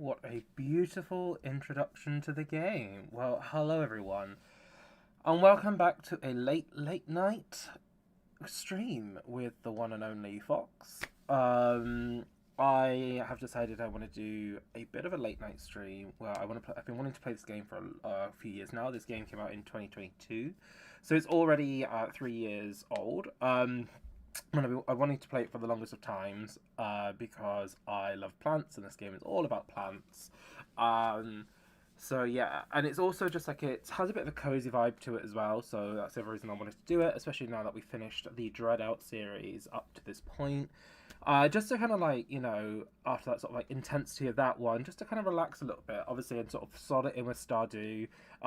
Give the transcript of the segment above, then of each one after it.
What a beautiful introduction to the game. Well, hello everyone, and welcome back to a late night stream with the one and only Fox. I have decided I want to do a bit of a late night stream where I've been wanting to play this game for a few years now. This game came out in 2022, so it's already 3 years old. I wanted to play it for the longest of times because I love plants and this game is all about plants. So yeah, and it's also just like it has a bit of a cozy vibe to it as well. So that's the other reason I wanted to do it, especially now that we finished the Dread Out series up to this point. Just to kind of after that sort of like intensity of that one, just to kind of relax a little bit, obviously, and sort of slot it in with Stardew.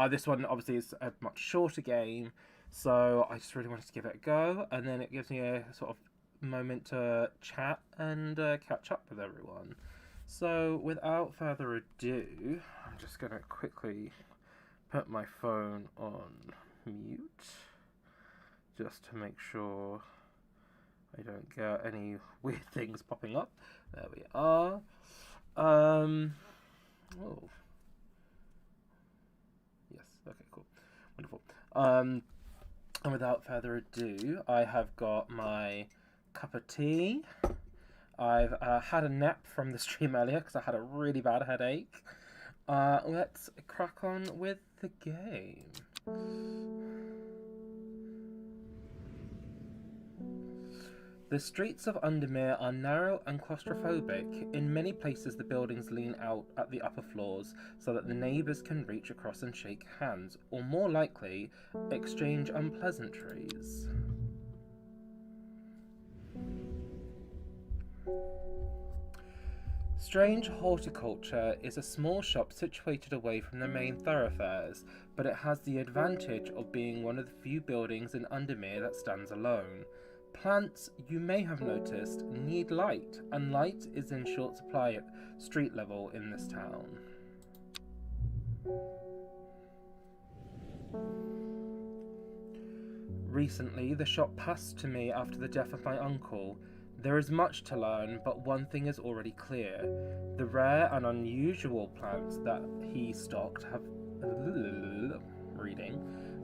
This one obviously is a much shorter game. So I just really wanted to give it a go, and then it gives me a sort of moment to chat and catch up with everyone. So without further ado, I'm just going to quickly put my phone on mute, just to make sure I don't get any weird things popping up. There we are. Oh. Yes, okay, cool. Wonderful. And without further ado, I have got my cup of tea. I've had a nap from the stream earlier because I had a really bad headache. Let's crack on with the game. The streets of Undermere are narrow and claustrophobic. In many places the buildings lean out at the upper floors so that the neighbours can reach across and shake hands, or more likely, exchange unpleasantries. Strange Horticulture is a small shop situated away from the main thoroughfares, but it has the advantage of being one of the few buildings in Undermere that stands alone. Plants, you may have noticed, need light, and light is in short supply at street level in this town. Recently, the shop passed to me after the death of my uncle. There is much to learn, but one thing is already clear. The rare and unusual plants that he stocked have...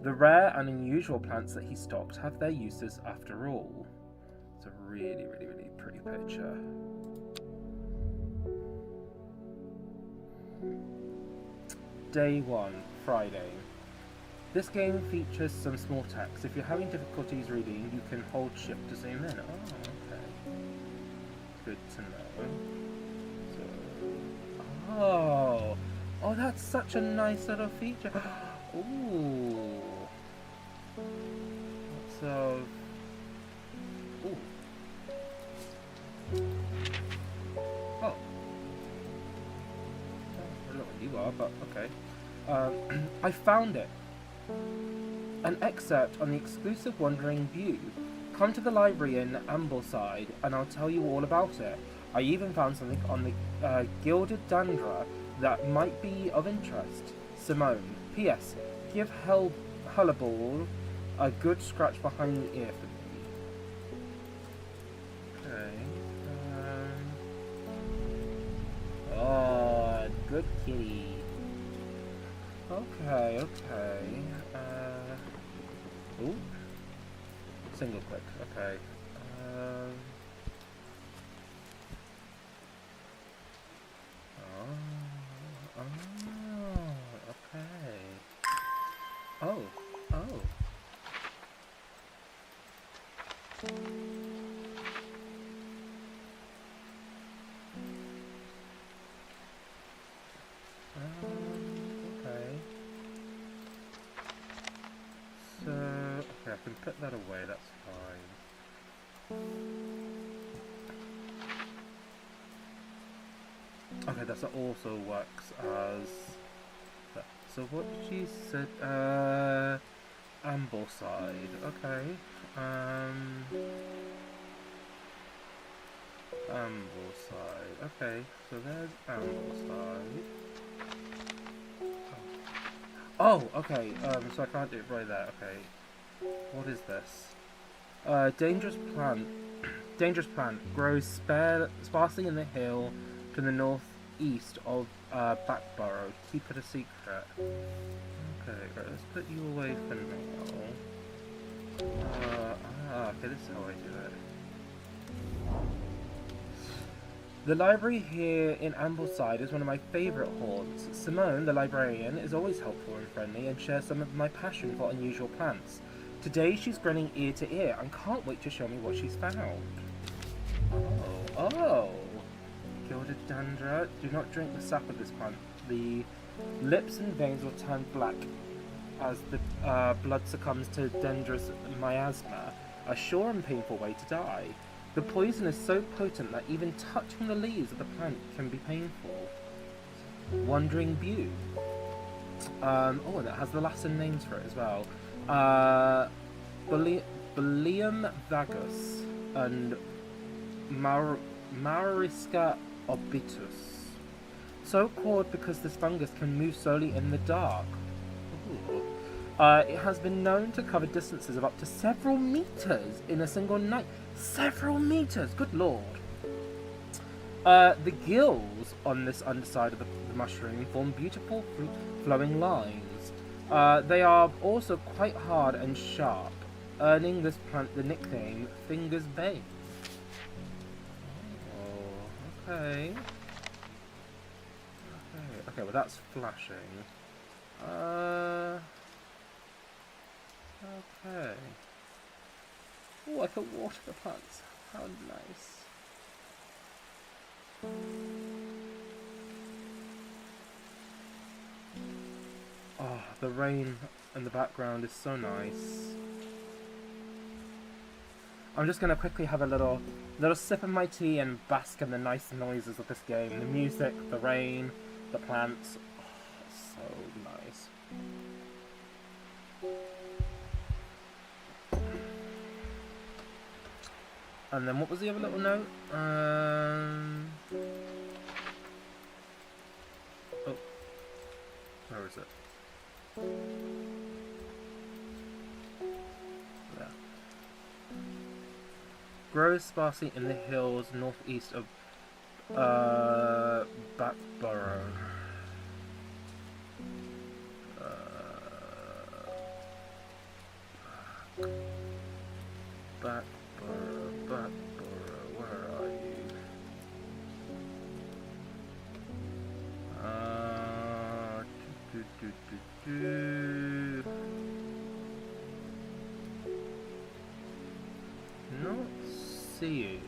The rare and unusual plants that he stocked have their uses after all. It's a really, really, really pretty picture. Day 1, Friday. This game features some small text. If you're having difficulties reading, you can hold shift to zoom in. Oh, okay. Good to know. So, oh, that's such a nice little feature. Ooh. So, ooh. Oh. I don't know what you are, but okay. I found it. An excerpt on the exclusive Wandering View. Come to the library in Ambleside and I'll tell you all about it. I even found something on the Gilded Dandra that might be of interest. Simone. P.S. Give Hullaball a good scratch behind the ear for me. Okay. Oh, good kitty. Okay. Ooh. Single click. Okay. Okay. Oh. Okay. So, okay, I can put that away, that's fine. Okay, that also works as... So what did you say? Ambleside, okay. Ambleside, okay, so there's Ambleside. Oh, okay, so I can't do it right there, okay. What is this? Dangerous plant. Dangerous plant. Grows sparsely in the hill to the north northeast of Backborough. Keep it a secret. Okay, right, let's put you away for now. Okay, this is how I do it. The library here in Ambleside is one of my favourite haunts. Simone, the librarian, is always helpful and friendly and shares some of my passion for unusual plants. Today she's grinning ear to ear and can't wait to show me what she's found. Oh. Gilded dandra. Do not drink the sap of this plant. The lips and veins will turn black as the blood succumbs to dendrous miasma, a sure and painful way to die. The poison is so potent that even touching the leaves of the plant can be painful. Wandering Bew. And that has the Latin names for it as well. Bullium vagus and Marisca orbitus. So called because this fungus can move slowly in the dark. It has been known to cover distances of up to several meters in a single night. Several meters, good lord. The gills on this underside of the mushroom form beautiful flowing lines. They are also quite hard and sharp, earning this plant the nickname Fingers Bane. Oh, okay. Okay, well that's flashing. Okay. Oh, I can water the plants. How nice. Oh, the rain in the background is so nice. I'm just gonna quickly have a little sip of my tea and bask in the nice noises of this game. The music, the rain, the plants. Oh, so nice. And then what was the other little note? Oh, where is it? There. Grows sparsely in the hills northeast of Backborough. Backborough, where are you? Not seeing.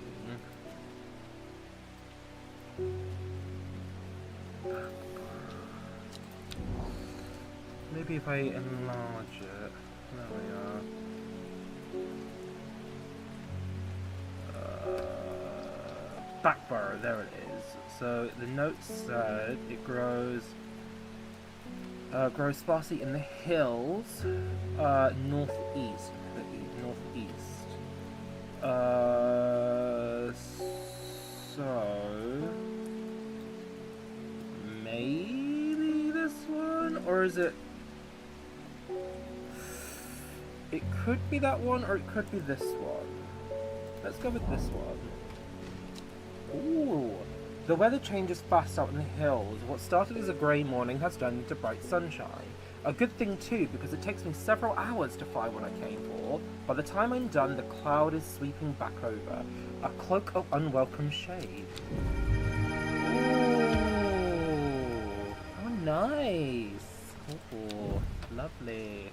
Maybe if I enlarge it. There we are. Backborough, there it is. So the note said it grows sparsely in the hills, northeast. So maybe this one, or is it? It could be that one, or it could be this one. Let's go with this one. Ooh, the weather changes fast out in the hills. What started as a grey morning has turned into bright sunshine. A good thing too, because it takes me several hours to fly what I came for. By the time I'm done, the cloud is sweeping back over. A cloak of unwelcome shade. Ooh, how nice. Ooh, lovely.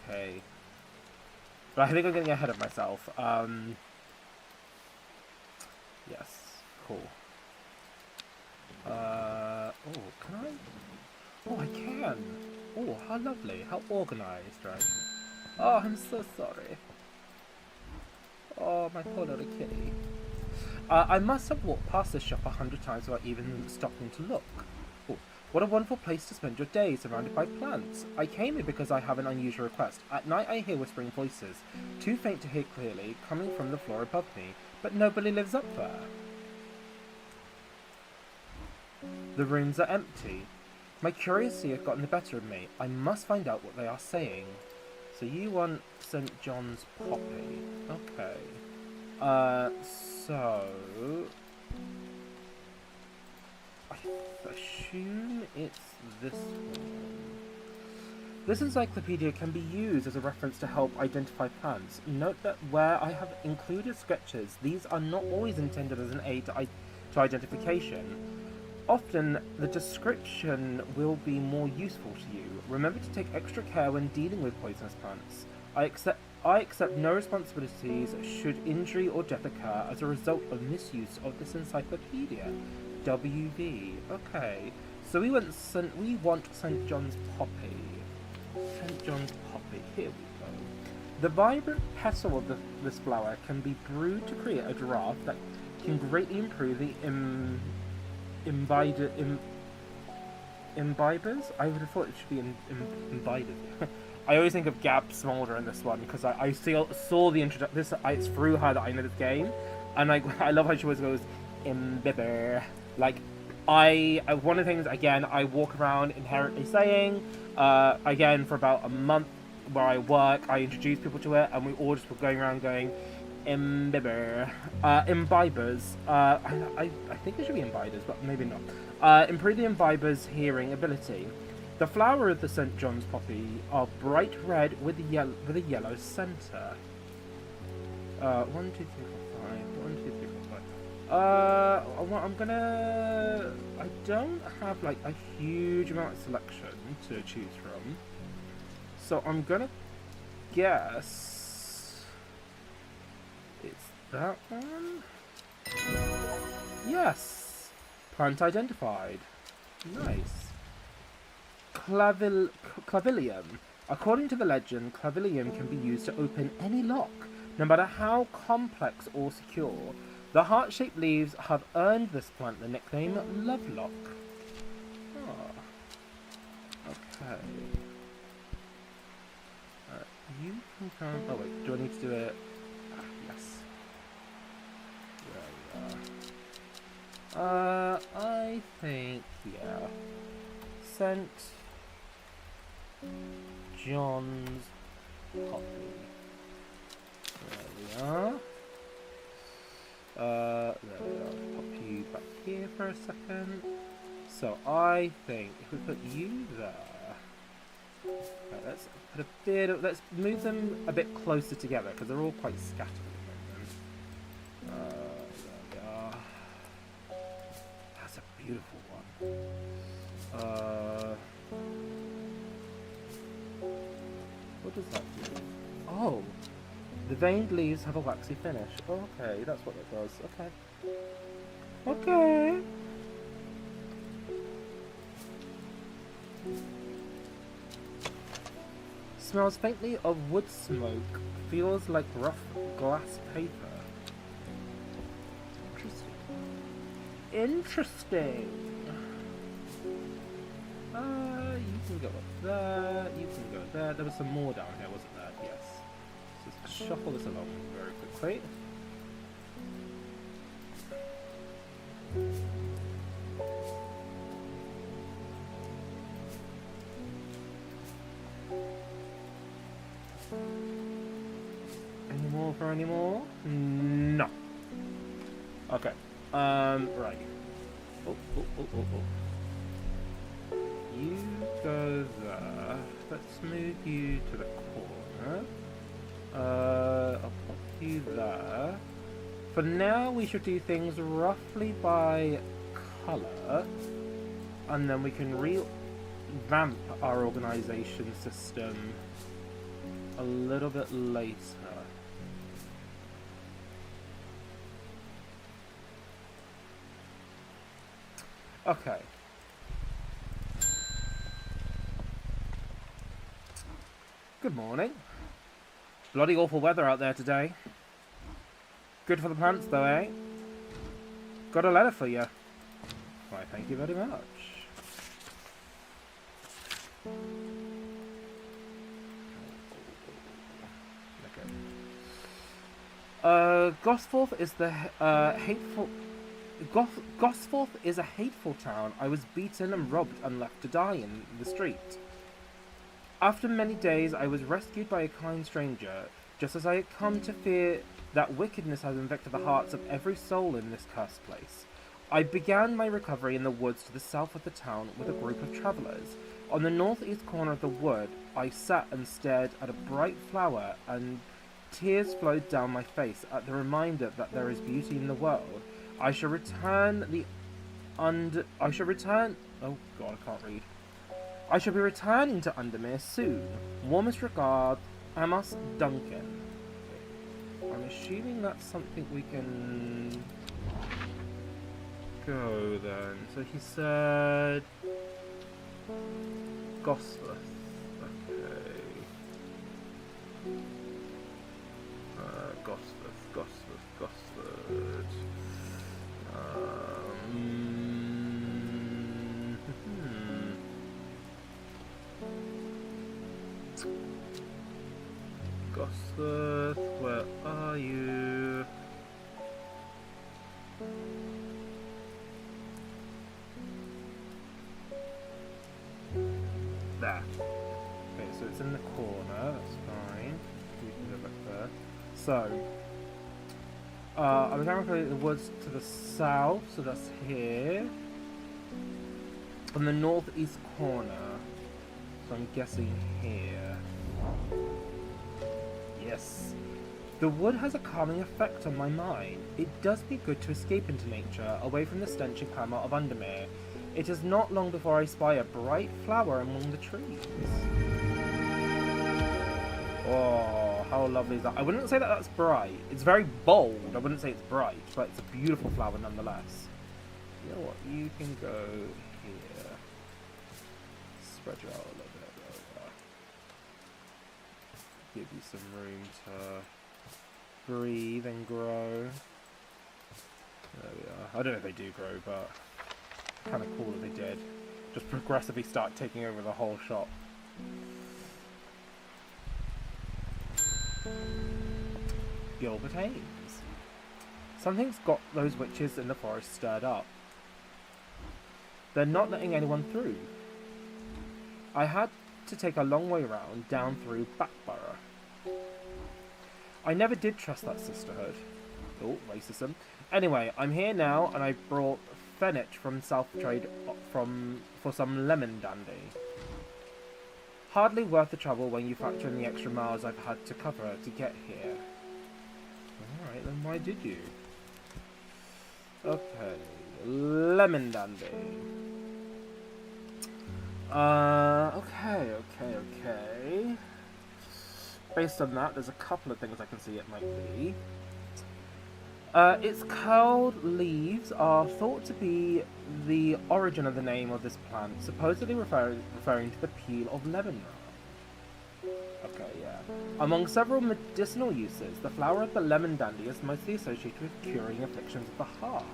Okay. But I think I'm getting ahead of myself. Yes, cool. Can I? Oh, I can. Oh, how lovely. How organised, right? Oh, I'm so sorry. Oh, my poor little kitty. I must have walked past this shop 100 times without even stopping to look. Oh, what a wonderful place to spend your day, surrounded by plants. I came here because I have an unusual request. At night I hear whispering voices, too faint to hear clearly, coming from the floor above me, but nobody lives up there. The rooms are empty. My curiosity has gotten the better of me. I must find out what they are saying. So you want St. John's Poppy. Okay. So... I assume it's this one. This encyclopedia can be used as a reference to help identify plants. Note that where I have included sketches, these are not always intended as an aid to identification. Often, the description will be more useful to you. Remember to take extra care when dealing with poisonous plants. I accept no responsibilities should injury or death occur as a result of misuse of this encyclopedia. WV. Okay. So we want St. John's Poppy. St. John's Poppy. Here we go. The vibrant petal of this flower can be brewed to create a draft that can greatly improve the imbibers? I would have thought it should be imbibers. I always think of Gab Smolder in this one because I saw the introduction. It's through her that I know this game, and I love how she always goes imbibber. Like one of the things again I walk around inherently saying again for about a month where I work. I introduce people to it, and we all just were going around going imbibber, imbibers. I think it should be imbibers, but maybe not. Improve the imbibers' hearing ability. The flower of the St. John's Poppy are bright red with a yellow centre. 1, 2, 3, 4, 5. 1, 2, 3, 4, 5. I'm gonna. I don't have like a huge amount of selection to choose from, so I'm gonna guess it's that one. Yes, plant identified. Nice. Clavilium. According to the legend, clavilium can be used to open any lock, no matter how complex or secure. The heart-shaped leaves have earned this plant the nickname Lovelock. Oh. Okay. You can come... Oh wait, do I need to do it? Yes. There we are. I think, yeah. St. John's Poppy. There we are. There we are. Pop you back here for a second. So I think if we put you there, right, let's put a bit of, let's move them a bit closer together because they're all quite scattered at the moment. There we are. That's a beautiful one. What does that do? Oh, the veined leaves have a waxy finish. Okay, that's what it does. Okay. Okay. Smells faintly of wood smoke. Feels like rough glass paper. Interesting. You can go up there. You can go there. There was some more down here, wasn't there? Yes. So let's shuffle this along very quickly. Any more for any more? No. Okay. Right. Oh. You go there. Let's move you to the corner. I'll put you there. For now, we should do things roughly by colour, and then we can revamp our organisation system a little bit later. Okay. Good morning. Bloody awful weather out there today. Good for the plants though, eh? Got a letter for you. Why, thank you very much. Okay. Gosforth is the hateful... Gosforth is a hateful town. I was beaten and robbed and left to die in the street. After many days, I was rescued by a kind stranger, just as I had come to fear that wickedness has infected the hearts of every soul in this cursed place. I began my recovery in the woods to the south of the town with a group of travellers. On the northeast corner of the wood, I sat and stared at a bright flower, and tears flowed down my face at the reminder that there is beauty in the world. I shall return. Oh God, I can't read. I shall be returning to Undermere soon. Warmest regards, Amos Duncan. I'm assuming that's something we can go then. So he said Gosforth. Okay. Gosford. Gosford, where are you? There. Okay, so it's in the corner, that's fine. We can go back there. So, I'm going to go to the woods to the south, so that's here. On the northeast corner, so I'm guessing here. Yes. The wood has a calming effect on my mind. It does me good to escape into nature, away from the stench and clamour of Undermere. It is not long before I spy a bright flower among the trees. Oh, how lovely is that? I wouldn't say that that's bright. It's very bold. I wouldn't say it's bright, but it's a beautiful flower nonetheless. You know what? You can go here. Spread you out a little bit. Give you some room to breathe and grow. There we are. I don't know if they do grow, but kind of cool if they did. Just progressively start taking over the whole shop. Gilbert Ames. Something's got those witches in the forest stirred up. They're not letting anyone through. I had to take a long way round, down through Backborough. I never did trust that sisterhood. Oh, racism. Anyway, I'm here now, and I brought Fenich from South Trade for some lemon dandy. Hardly worth the trouble when you factor in the extra miles I've had to cover to get here. Alright, then why did you? Okay, lemon dandy. Okay. Based on that, there's a couple of things I can see it might be. Its curled leaves are thought to be the origin of the name of this plant, supposedly referring to the peel of lemon. Okay, yeah. Among several medicinal uses, the flower of the lemon dandy is mostly associated with curing afflictions of the heart.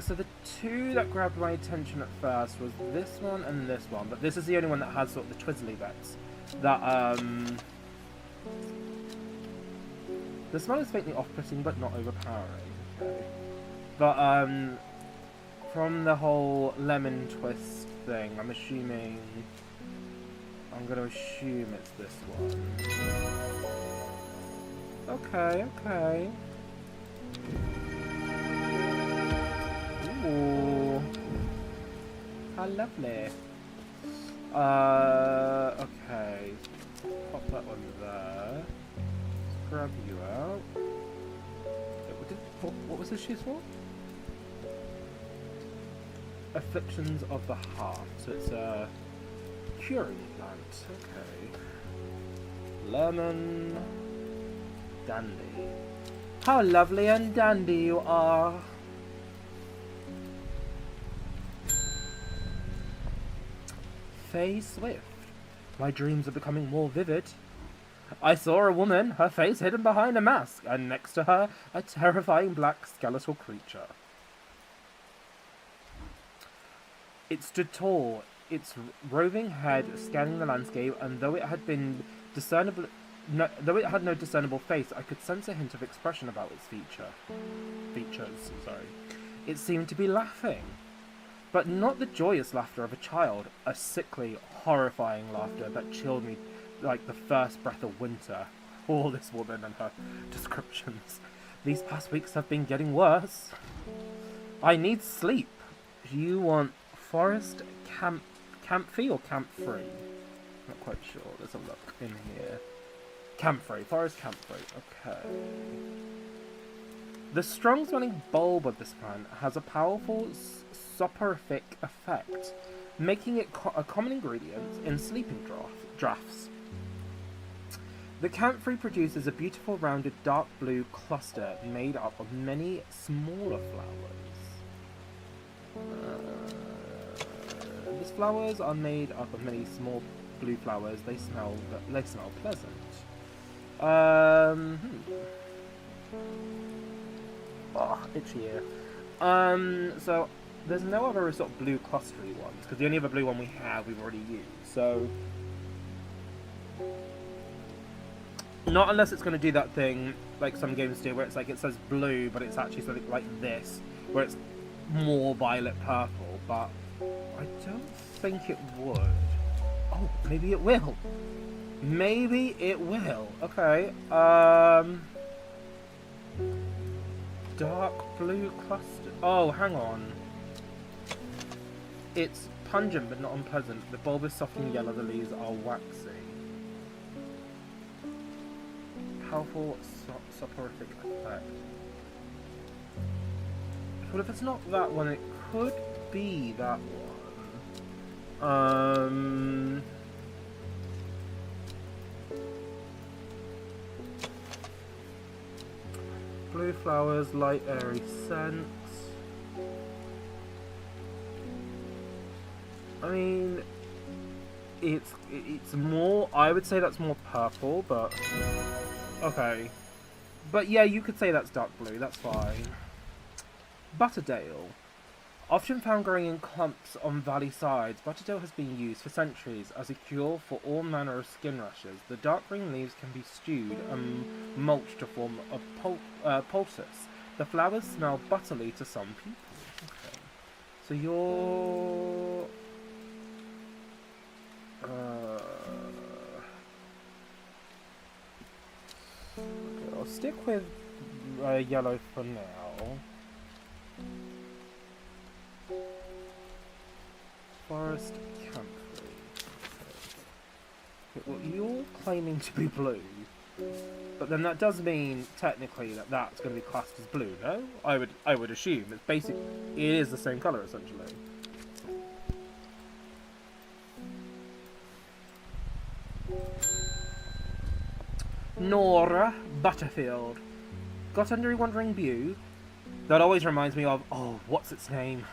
So the two that grabbed my attention at first was this one and this one, but this is the only one that has sort of the twizzly bits. That, the smell is faintly off-putting, but not overpowering. Okay. But, from the whole lemon twist thing, I'm gonna assume it's this one. Okay. Ooh. How lovely. Okay. Pop that one there. Let's grab you out. What was this used for? Afflictions of the heart. So it's a curing plant. Okay. Lemon dandy. How lovely and dandy you are. Faye Swift. My dreams are becoming more vivid. I saw a woman, her face hidden behind a mask, and next to her, a terrifying black skeletal creature. It stood tall, its roving head scanning the landscape, and though it had no discernible face, I could sense a hint of expression about its features. It seemed to be laughing. But not the joyous laughter of a child, a sickly, horrifying laughter that chilled me like the first breath of winter. Oh, this woman and her descriptions. These past weeks have been getting worse. I need sleep. You want forest campy or camp-free? Not quite sure. Let's have a look in here. Camphor, forest camphor. Okay. The strong-smelling bulb of this plant has a powerful soporific effect, making it a common ingredient in sleeping draughts. The camphor produces a beautiful rounded dark blue cluster made up of many smaller flowers. These flowers are made up of many small blue flowers. They smell pleasant. Oh, itchy ear. So there's no other sort of blue clustery ones because the only other blue one we have we've already used. So not unless it's going to do that thing like some games do, where it's like it says blue, but it's actually something like this, where it's more violet purple. But I don't think it would. Oh, maybe it will. Maybe it will. Okay. Dark blue cluster. Oh, hang on. It's pungent but not unpleasant. The bulb is soft and yellow. The leaves are waxy. Powerful soporific effect. Well, if it's not that one, it could be that one. Blue flowers, light airy scents. I mean, it's more. I would say that's more purple, but okay. But yeah, you could say that's dark blue. That's fine. Butterdale. Often found growing in clumps on valley sides, Butterdale has been used for centuries as a cure for all manner of skin rashes. The dark green leaves can be stewed and mulched to form a poultice. The flowers smell butterly to some people. Okay. So you're... okay, I'll stick with yellow for now. Forest camphor. Okay, well, you're claiming to be blue, but then that does mean technically that that's going to be classed as blue. No, I would assume it's basically it is the same color essentially. Nora Butterfield. Got under a wandering view? That always reminds me of, oh, what's its name?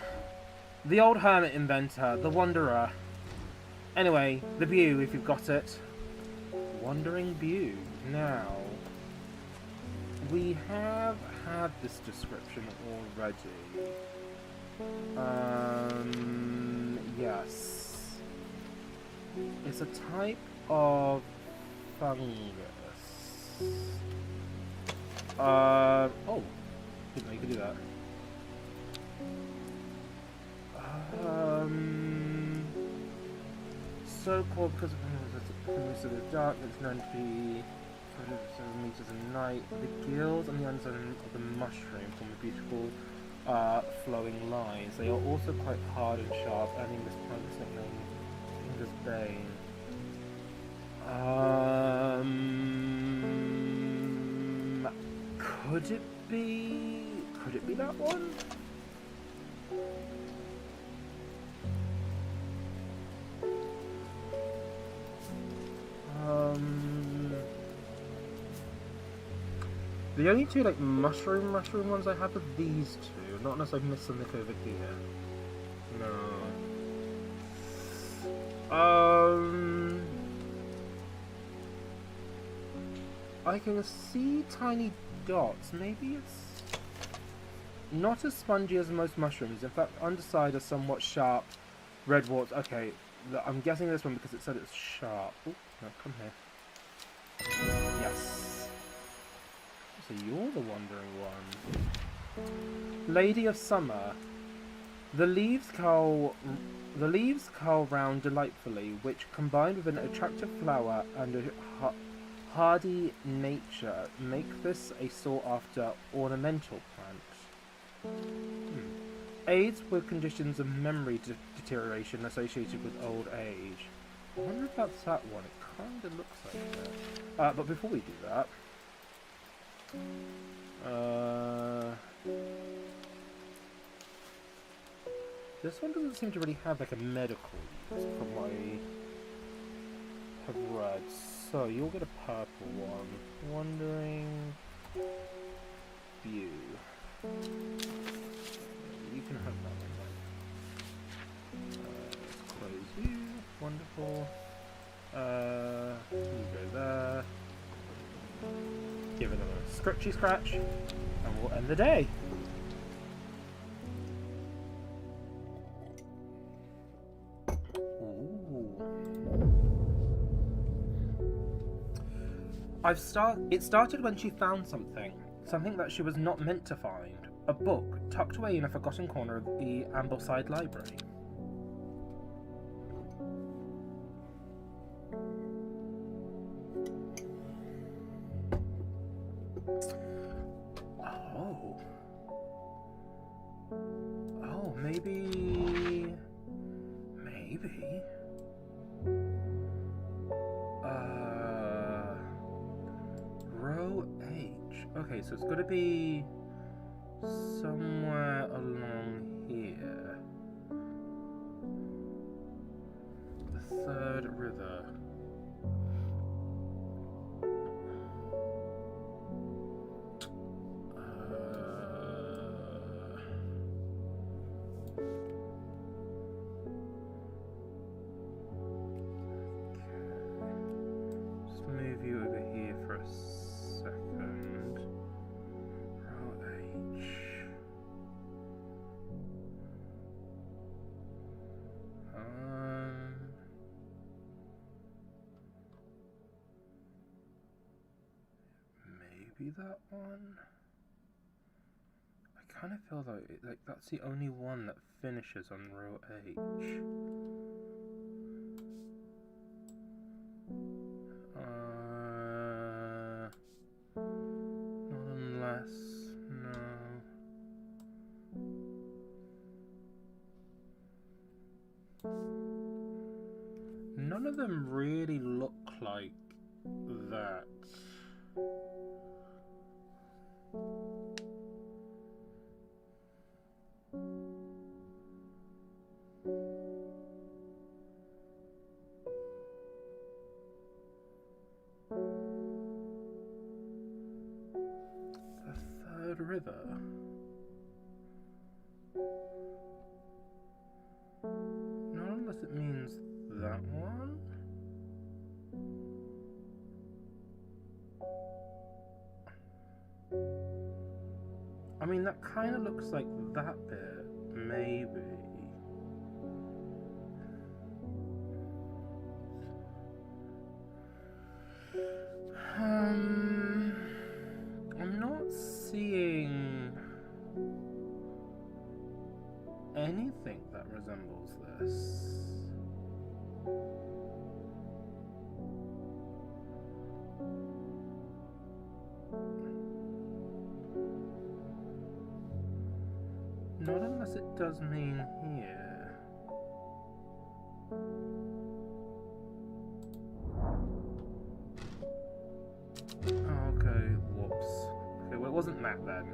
The old hermit inventor, the wanderer. Anyway, the view, if you've got it. Wandering view. Now, we have had this description already. Yes. It's a type of fungus. Oh, didn't know you could do that. So called because of the dark, it's known to be 7 meters a night. The gills and the underside of the mushroom form a beautiful flowing lines. They are also quite hard and sharp, earning this plant's nickname Finger's Bane. Could it be that one? The only two like mushroom ones I have are these two, not unless I've missed something over here. No. I can see tiny dots. Maybe it's not as spongy as most mushrooms. In fact, underside are somewhat sharp. Red warts. Okay, I'm guessing this one because it said it's sharp. Oh, no, come here. Yes. So you're the wandering one. Lady of Summer. The leaves curl round delightfully, which, combined with an attractive flower and a hardy nature, make this a sought-after ornamental plant. Aids with conditions of memory deterioration associated with old age. I wonder if that's that one. It kind of looks like that. But before we do that, this one doesn't seem to really have like a medical use from what I have read. So you'll get a purple one. Wandering View. You can have that one then. Let's close you. Wonderful. You go there. Give it a scratchy scratch, and we'll end the day. It started when she found something that she was not meant to find. A book tucked away in a forgotten corner of the Ambleside Library. Oh, maybe. Row H. Okay, so it's got to be somewhere along here. The third river. That one. I kind of feel like that's the only one that finishes on row H. Not unless no. None of them really look like that. The third river. Not unless it means that one. I mean, that kind of looks like that bit, maybe. I'm not seeing anything that resembles this. Not unless it does mean here. Oh, okay, whoops. Okay, well it wasn't that then.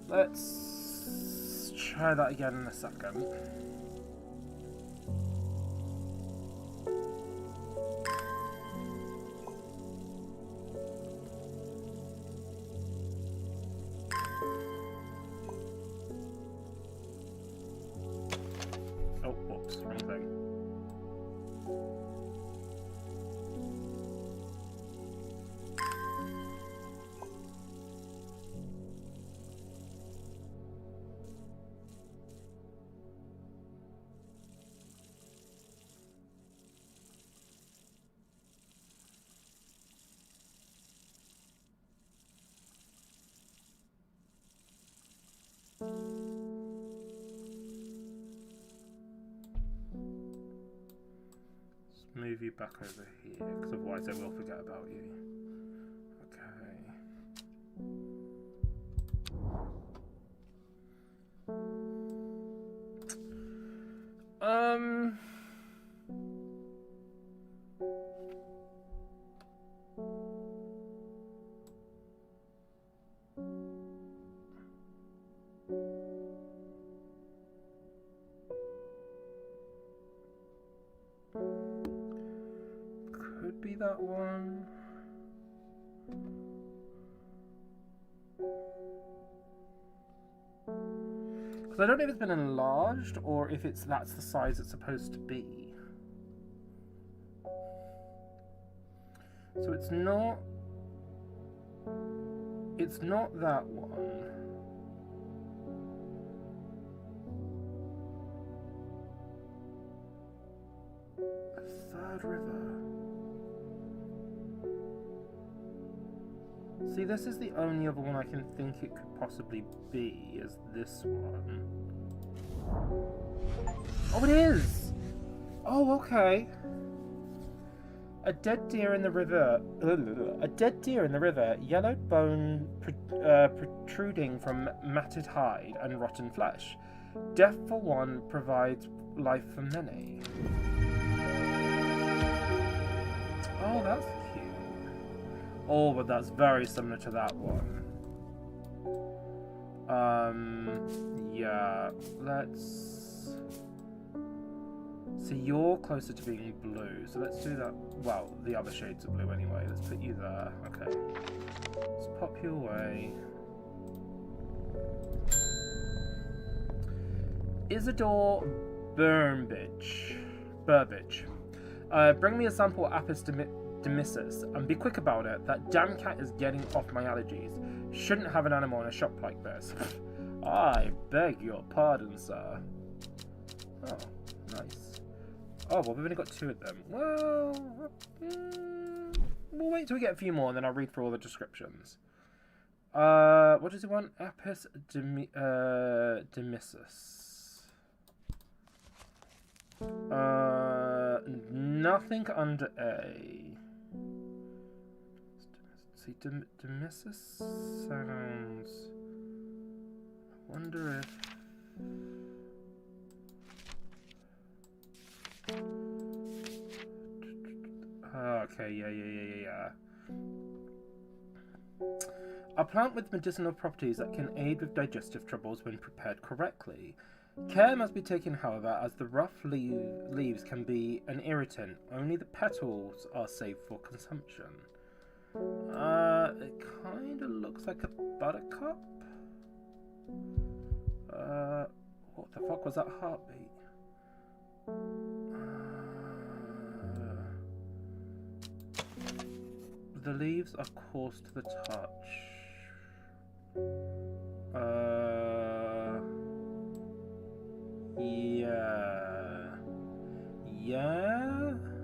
Let's try that again in a second. Oh, whoops, wrong thing. move you back over here, because otherwise I will forget about you. Okay. Could be that one. Because I don't know if it's been enlarged or if that's the size it's supposed to be. So it's not that one. A third river. See, this is the only other one I can think it could possibly be, is this one. Oh, it is! Oh, okay. A dead deer in the river. A dead deer in the river. Yellowed bone protruding from matted hide and rotten flesh. Death for one provides life for many. Oh, that's cute. Oh, but that's very similar to that one. Yeah. Let's... So you're closer to being blue, so let's do that. Well, the other shades of blue anyway. Let's put you there. Okay. Let's pop you away. Isidore Burbage. Bring me a sample of Apis demissus, and be quick about it. That damn cat is getting off my allergies. Shouldn't have an animal in a shop like this. I beg your pardon, sir. Oh, nice. Oh, well, we've only got 2 of them. Well, we'll wait till we get a few more, and then I'll read through all the descriptions. What does he want? Apis demissus. Nothing under A. See, demissus sounds... I wonder if... Okay, yeah. A plant with medicinal properties that can aid with digestive troubles when prepared correctly. Care must be taken, however, as the rough leaves can be an irritant. Only the petals are safe for consumption. It kind of looks like a buttercup. What the fuck was that heartbeat? The leaves are coarse to the touch.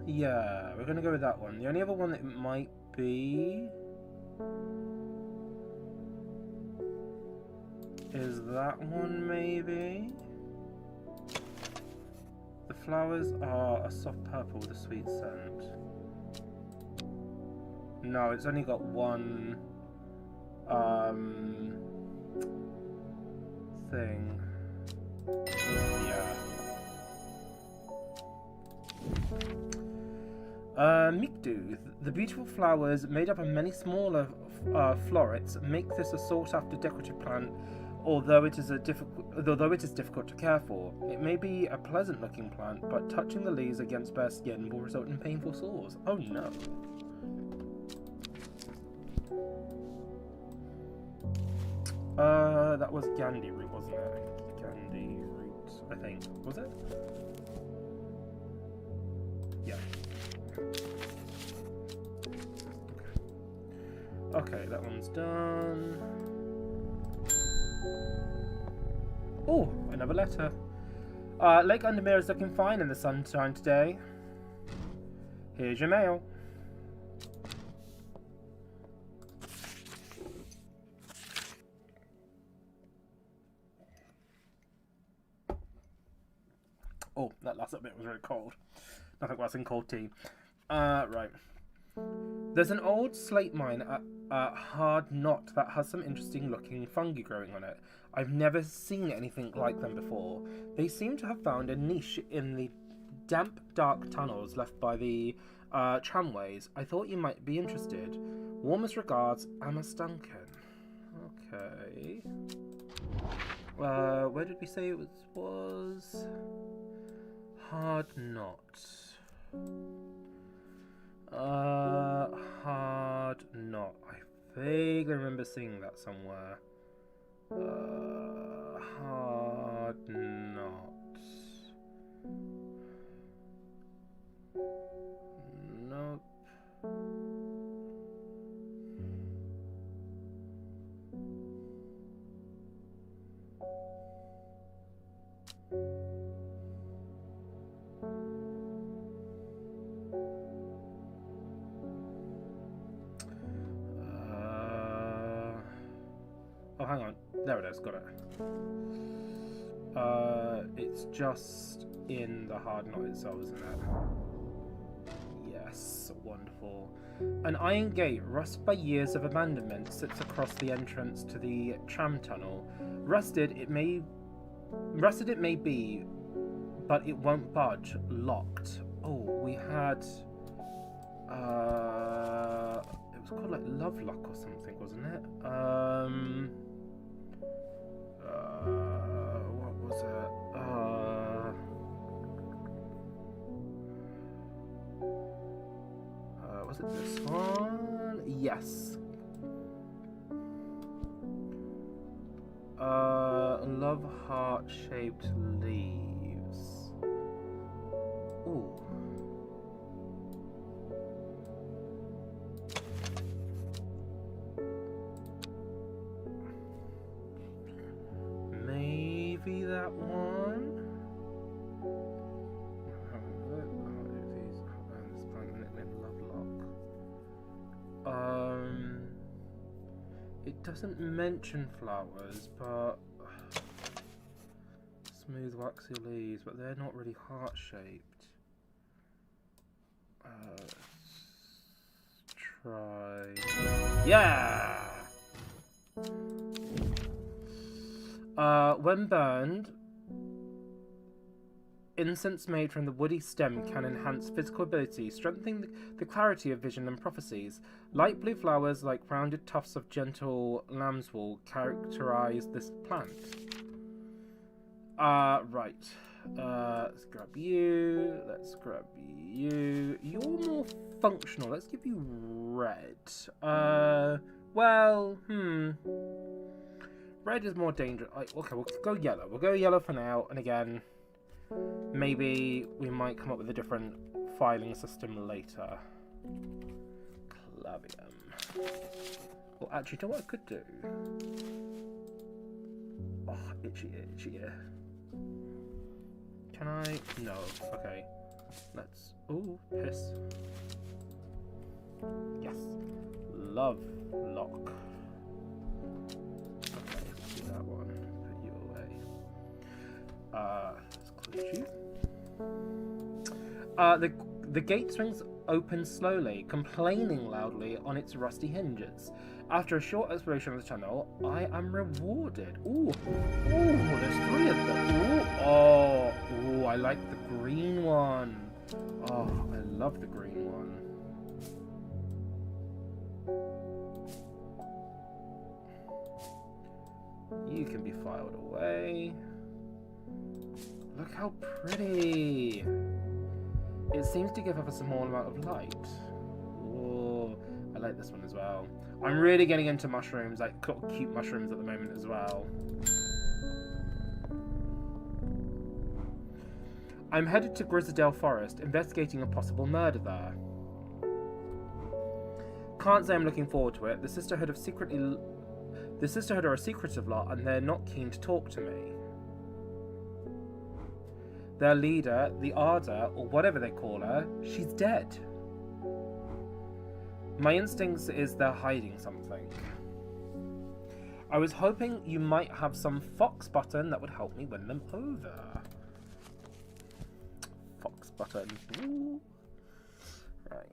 Yeah. We're gonna go with that one. The only other one that it might be is that one, maybe. The flowers are a soft purple with a sweet scent. No, it's only got one thing. Yeah. Mikdu. The beautiful flowers made up of many smaller florets make this a sought-after decorative plant, although it is difficult to care for. It may be a pleasant-looking plant, but touching the leaves against bare skin will result in painful sores. Oh no. That was Gandhi root, wasn't it? Gandhi root, I think. Was it? Yeah. Okay, that one's done. Oh, another letter. Lake Undermere is looking fine in the sunshine today. Here's your mail. Oh, that last bit was very cold. Nothing worse than cold tea. Right. There's an old slate mine at Hard Knot that has some interesting looking fungi growing on it. I've never seen anything like them before. They seem to have found a niche in the damp, dark tunnels left by the tramways. I thought you might be interested. Warmest regards, Emma Duncan. Okay. Where did we say it was? Hard Knot. Hard Knot. I vaguely remember seeing that somewhere. Hard Knot. Nope. Oh, hang on. There it is. Got it. It's just in the Hard Knot itself, isn't it? Yes. Wonderful. An iron gate, rust by years of abandonment, sits across the entrance to the tram tunnel. Rusted it may be, but it won't budge. Locked. Oh, we had... it was called like Lovelock or something, wasn't it? What was it? Was it this one? Yes. Love heart-shaped leaves. Ooh. Maybe that one? It doesn't mention flowers, but smooth waxy leaves, but they're not really heart-shaped. Let's try. Yeah! When burned, incense made from the woody stem can enhance physical ability, strengthening the clarity of vision and prophecies. Light blue flowers like rounded tufts of gentle lambswool characterize this plant. Right. Let's grab you. Let's grab you. You're more functional. Let's give you red. Well, red is more dangerous. Okay, we'll go yellow. We'll go yellow for now, and again... maybe we might come up with a different filing system later. Clavium. Well, actually, do you know what I could do? Oh, itchy ear, itchy ear. Can I? No. Okay. Let's... ooh, piss. Yes. Love lock. Okay, let's do that one. Put you away. The gate swings open slowly, complaining loudly on its rusty hinges. After a short exploration of the tunnel, I am rewarded. Ooh, there's 3 of them. Ooh, I like the green one. Oh, I love the green one. You can be filed away. Look how pretty! It seems to give off a small amount of light. Oh, I like this one as well. I'm really getting into mushrooms, like cute mushrooms at the moment as well. I'm headed to Grizzledale Forest, investigating a possible murder there. Can't say I'm looking forward to it. The Sisterhood are a secretive lot, and they're not keen to talk to me. Their leader, the Ardor, or whatever they call her, she's dead. My instincts is they're hiding something. I was hoping you might have some fox button that would help me win them over. Fox button. Ooh. Right.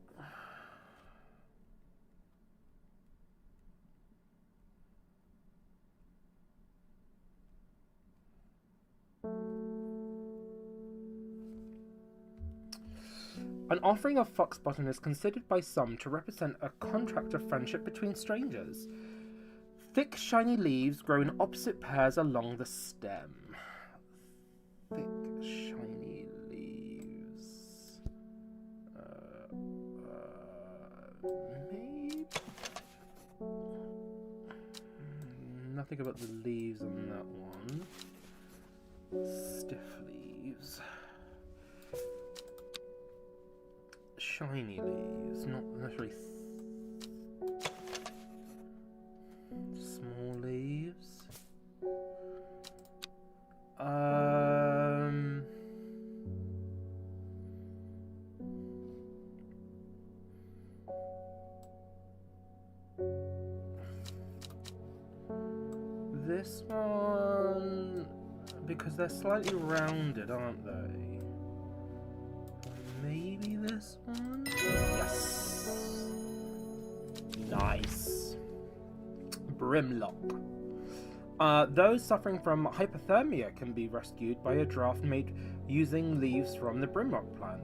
An offering of fox button is considered by some to represent a contract of friendship between strangers. Thick, shiny leaves grow in opposite pairs along the stem. Thick, shiny leaves. Maybe. Nothing about the leaves on that one. Stiff leaves. Shiny leaves, not necessarily small leaves. This one, because they're slightly rounded, aren't they? Maybe this one? Yes! Nice. Brimlock. Those suffering from hypothermia can be rescued by a draft made using leaves from the brimlock plant.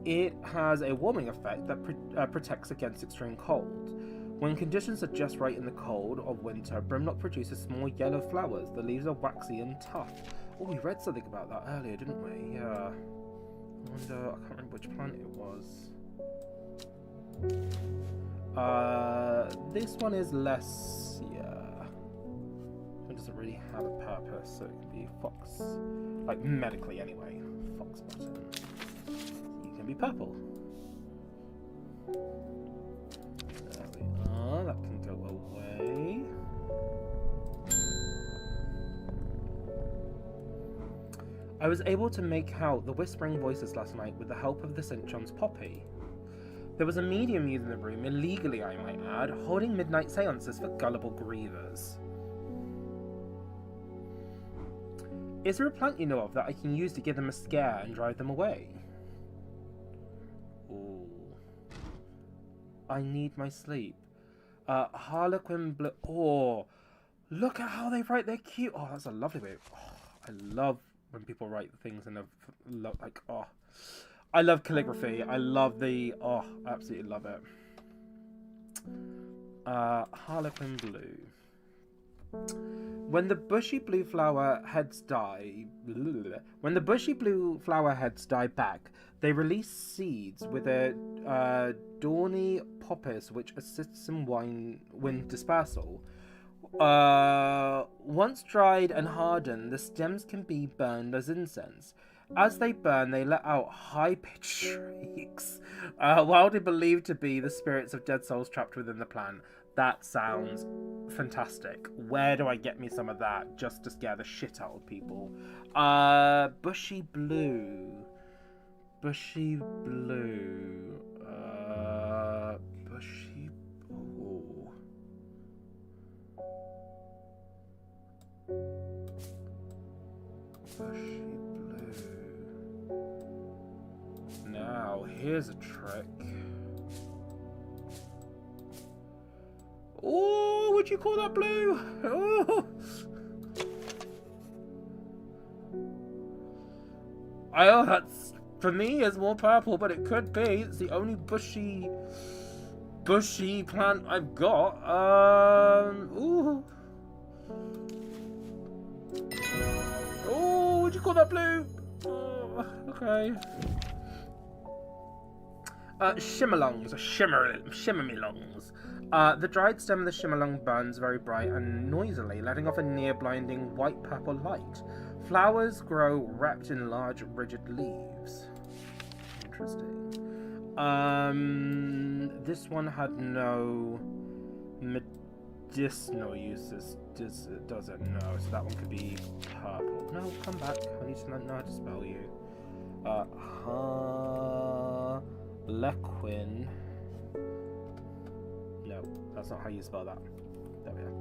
It has a warming effect that protects against extreme cold. When conditions are just right in the cold of winter, brimlock produces small yellow flowers. The leaves are waxy and tough. Oh, we read something about that earlier, didn't we? Yeah. I wonder, I can't remember which plant it was. This one is less, yeah. It doesn't really have a purpose, so it can be fox. Like, medically anyway. Fox button. You can be purple. There we are, that can go away. I was able to make out the whispering voices last night with the help of the St. John's poppy. There was a medium using the room, illegally I might add, holding midnight seances for gullible grievers. Is there a plant you know of that I can use to give them a scare and drive them away? Ooh. I need my sleep. Harlequin blue. Oh, look at how they write. They're cute. Oh, that's a lovely way. Oh, I love when people write things in a like. Oh, I love calligraphy. I love the. Oh, I absolutely love it. Harlequin blue. When the bushy blue flower heads die, back, they release seeds with a dawny poppus which assists in wind dispersal. Once dried and hardened, the stems can be burned as incense. As they burn, they let out high-pitched shrieks, widely believed to be the spirits of dead souls trapped within the plant. That sounds fantastic. Where do I get me some of that just to scare the shit out of people? Bushy blue. Bushy blue. Bushy... Oh. Bushy blue. Now, here's a trick. Oh, would you call that blue? Oh. Oh, that's, for me, is more purple, but it could be. It's the only bushy plant I've got. Ooh. Oh, would you call that blue? Oh, okay. Shimmerlongs, or shimmermilongs. The dried stem of the shimmerlong burns very bright and noisily, letting off a near-blinding white-purple light. Flowers grow wrapped in large, rigid leaves. Interesting. This one had no medicinal uses, does it? No, so that one could be purple. No, come back. I need to know how to spell you. Harlequin. No, that's not how you spell that. There we are.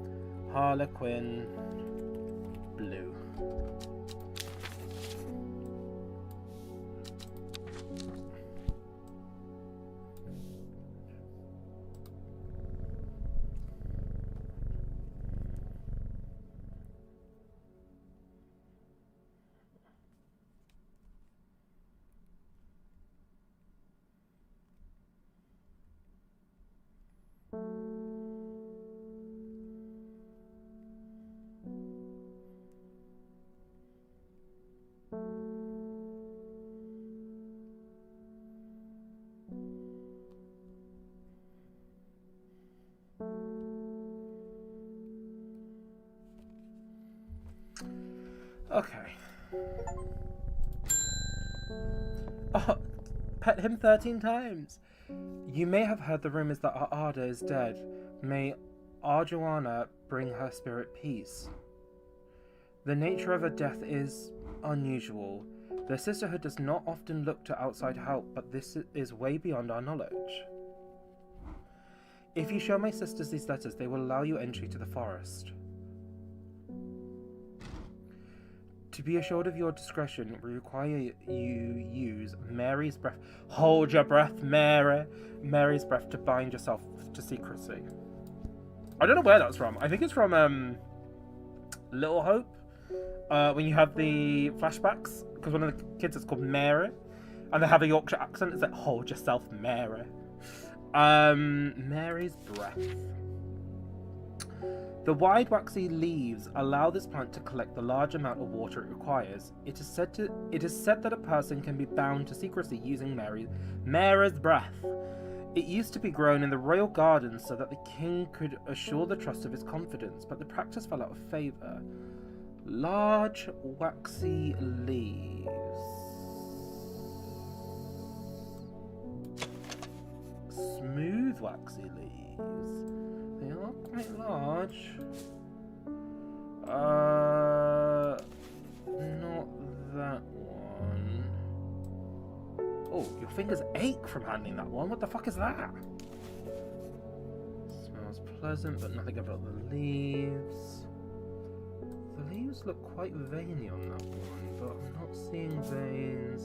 Harlequin blue. Okay. Oh, pet him 13 times. You may have heard the rumors that our Arda is dead. May Arduana bring her spirit peace. The nature of her death is unusual. The Sisterhood does not often look to outside help, but this is way beyond our knowledge. If you show my sisters these letters, they will allow you entry to the forest. To be assured of your discretion, we require you use Mary's breath. Hold your breath, Mary. Mary's breath to bind yourself to secrecy. I don't know where that's from. I think it's from Little Hope. When you have the flashbacks, because one of the kids is called Mary, and they have a Yorkshire accent. It's like, hold yourself, Mary. Mary's breath. The wide waxy leaves allow this plant to collect the large amount of water it requires. It is said that a person can be bound to secrecy using Mary's breath. It used to be grown in the royal gardens so that the king could assure the trust of his confidence, but the practice fell out of favour. Large waxy leaves. Smooth waxy leaves. They are quite large. Not that one. Oh, your fingers ache from handling that one. What the fuck is that? Smells pleasant, but nothing about the leaves. The leaves look quite veiny on that one, but I'm not seeing veins.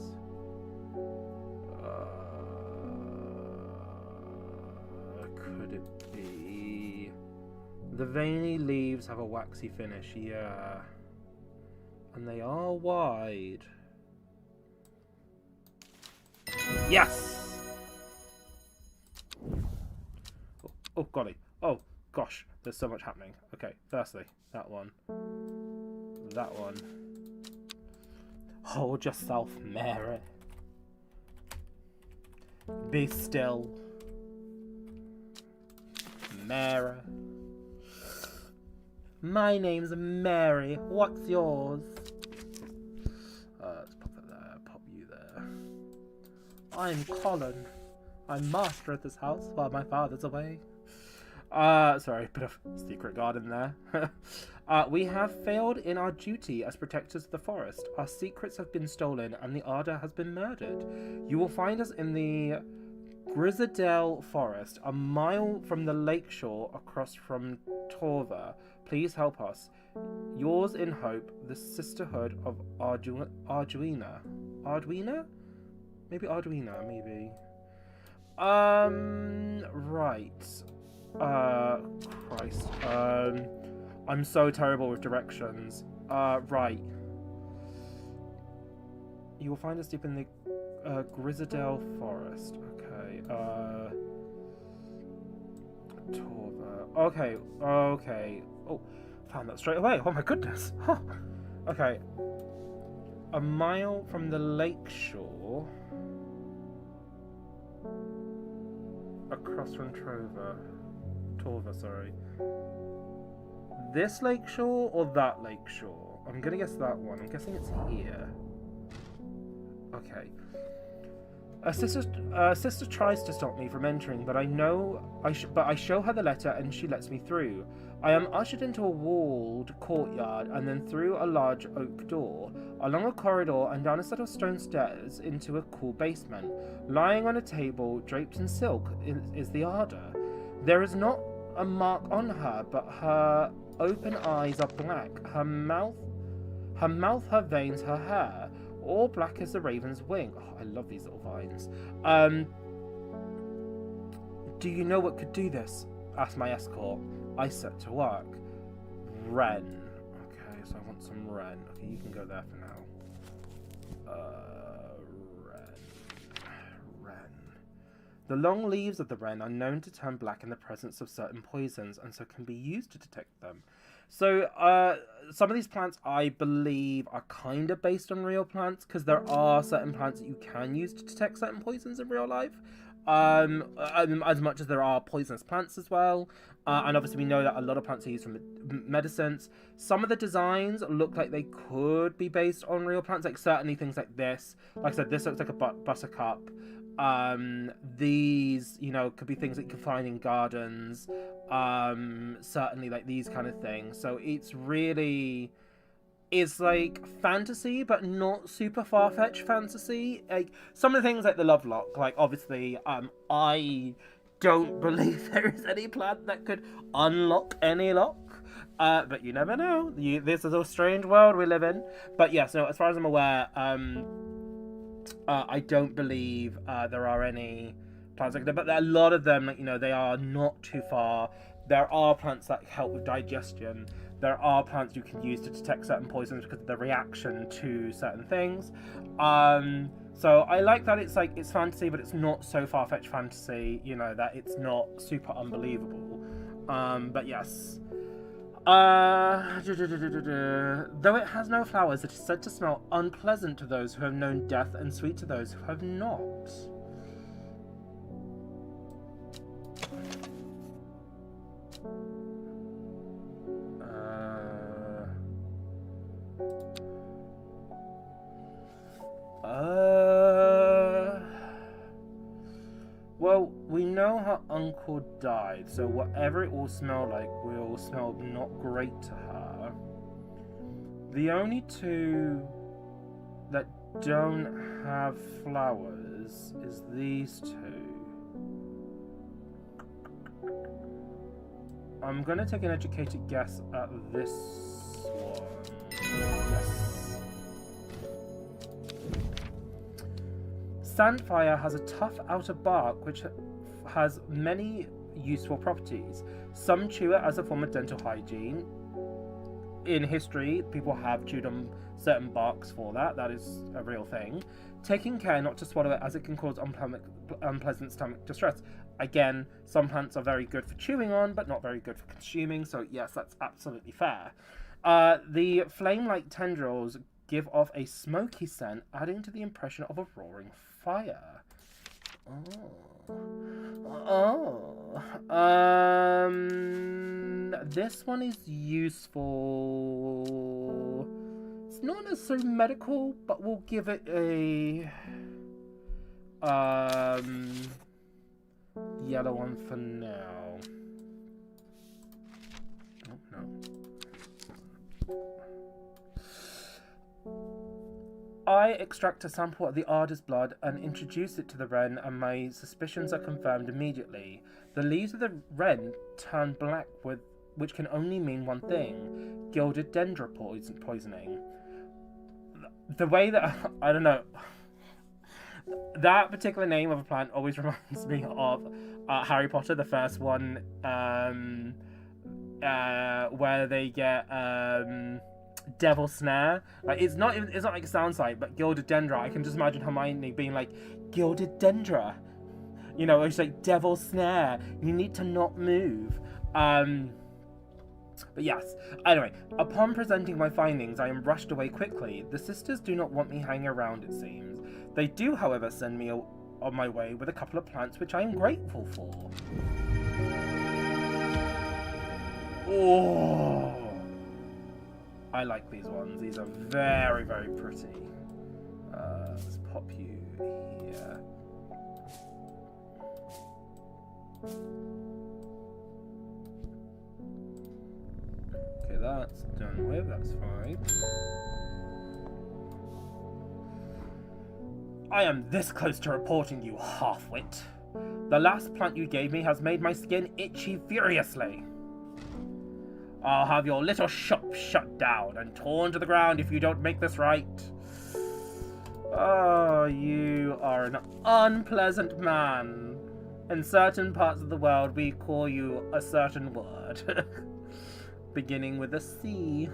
Could it be? The veiny leaves have a waxy finish, yeah. And they are wide. Yes! Oh, golly. Oh, gosh. There's so much happening. Okay, firstly, that one. That one. Hold yourself, Mary. Be still. Mary. My name's Mary. What's yours? Let's pop that there. Pop you there. I'm Colin. I'm master at this house while my father's away. Sorry, bit of secret garden there. We have failed in our duty as protectors of the forest. Our secrets have been stolen and the Arda has been murdered. You will find us in the Grisadell Forest, a mile from the lakeshore across from Torva. Please help us. Yours in hope, the Sisterhood of Arduina. Arduina? Maybe Arduina, maybe. Right. Christ. I'm so terrible with directions. Right. You will find us deep in the Grisadell Forest. Okay. Torva. Okay. Okay. Oh, found that straight away. Oh my goodness. Huh. Okay. A mile from the lakeshore. Across from Torva, sorry. This lakeshore or that lakeshore? I'm gonna guess that one. I'm guessing it's here. Okay. A sister tries to stop me from entering, but I show her the letter and she lets me through. I am ushered into a walled courtyard and then through a large oak door, along a corridor and down a set of stone stairs into a cool basement. Lying on a table, draped in silk, is the Arda. There is not a mark on her, but her open eyes are black. Her mouth, her veins, her hair, all black as the raven's wing. Oh, I love these little vines. Do you know what could do this? Asked my escort. I set to work. Wren. Okay, so I want some wren. Okay, you can go there for now. Wren. The long leaves of the wren are known to turn black in the presence of certain poisons, and so can be used to detect them. So, some of these plants, I believe, are kind of based on real plants, because there are certain plants that you can use to detect certain poisons in real life. As much as there are poisonous plants as well. And obviously we know that a lot of plants are used for medicines. Some of the designs look like they could be based on real plants, like certainly things like this. Like I said, this looks like a buttercup. These, you know, could be things that you can find in gardens. Certainly like these kind of things. So it's really... It's like fantasy, but not super far-fetched fantasy. Like some of the things like the Lovelock, like obviously, I don't believe there is any plant that could unlock any lock. But you never know. This is a strange world we live in. But yeah, so as far as I'm aware, I don't believe there are any plants like that. But a lot of them, like, you know, they are not too far. There are plants that help with digestion. There are plants you can use to detect certain poisons because of the reaction to certain things. So I like that it's like it's fantasy, but it's not so far-fetched fantasy, you know, that it's not super unbelievable. But yes. Though it has no flowers, it is said to smell unpleasant to those who have known death and sweet to those who have not. Well, we know her uncle died, so whatever it will smell like will smell not great to her. The only two that don't have flowers is these two. I'm gonna take an educated guess at this one. Yes. Sandfire has a tough outer bark which has many useful properties. Some chew it as a form of dental hygiene. In history, people have chewed on certain barks for that. That is a real thing. Taking care not to swallow it as it can cause unpleasant stomach distress. Again, some plants are very good for chewing on, but not very good for consuming. So yes, that's absolutely fair. The flame-like tendrils give off a smoky scent, adding to the impression of a roaring fire. This one is useful. It's not necessarily medical, but we'll give it a yellow one for now. Oh no. I extract a sample of the Arder's blood and introduce it to the wren, and my suspicions are confirmed immediately. The leaves of the wren turn black, which can only mean one thing: gilded dendra poisoning. The way that, I don't know, that particular name of a plant always reminds me of Harry Potter, the first one, where they get devil snare. Like it's not like a sound site, but gilded dendra. I can just imagine Hermione being like, gilded dendra, you know, it's like devil snare, you need to not move. But yes, anyway, upon presenting my findings, I am rushed away quickly. The sisters do not want me hanging around, it seems. They do, however, send me on my way with a couple of plants which I am grateful for. Oh, I like these ones. These are very, very pretty. Let's pop you here. Okay, that's done with. That's fine. I am this close to reporting you, half-wit. The last plant you gave me has made my skin itchy furiously. I'll have your little shop shut down and torn to the ground if you don't make this right. Oh, you are an unpleasant man. In certain parts of the world, we call you a certain word. Beginning with a C.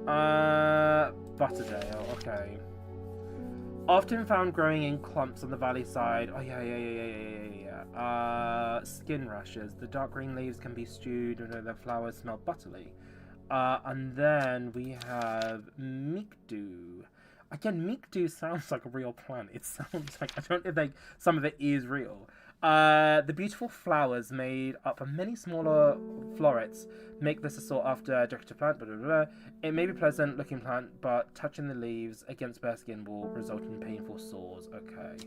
Butterdale, okay. Often found growing in clumps on the valley side. Oh, yeah. Skin rashes. The dark green leaves can be stewed and the flowers smell butterly. And then we have Meekdew. Again, Meekdew sounds like a real plant. It sounds like, I don't know if some of it is real. The beautiful flowers made up of many smaller florets make this a sought after decorative plant. Blah, blah, blah. It may be pleasant looking plant, but touching the leaves against bare skin will result in painful sores. Okay.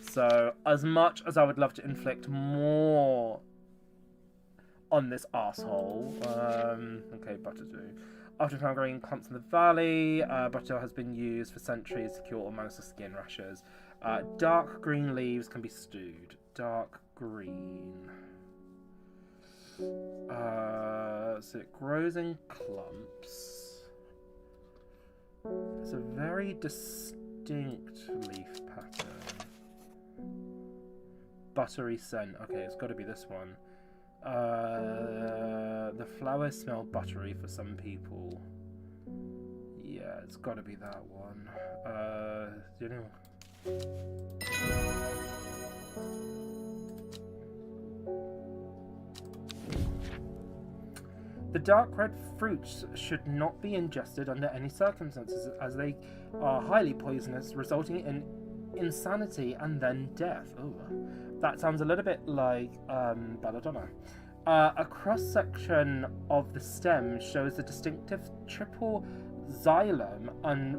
So, as much as I would love to inflict more on this asshole, okay, butterdew. Often found growing in clumps in the valley, butterdew has been used for centuries to cure all manners of skin rashes. Dark green leaves can be stewed. Dark green. So it grows in clumps. It's a very distinct leaf pattern. Buttery scent. Okay, it's got to be this one. The flowers smell buttery for some people. Yeah, it's got to be that one. Do you know? The dark red fruits should not be ingested under any circumstances, as they are highly poisonous, resulting in insanity and then death. Ooh. That sounds a little bit like belladonna. A cross-section of the stem shows the distinctive triple xylem and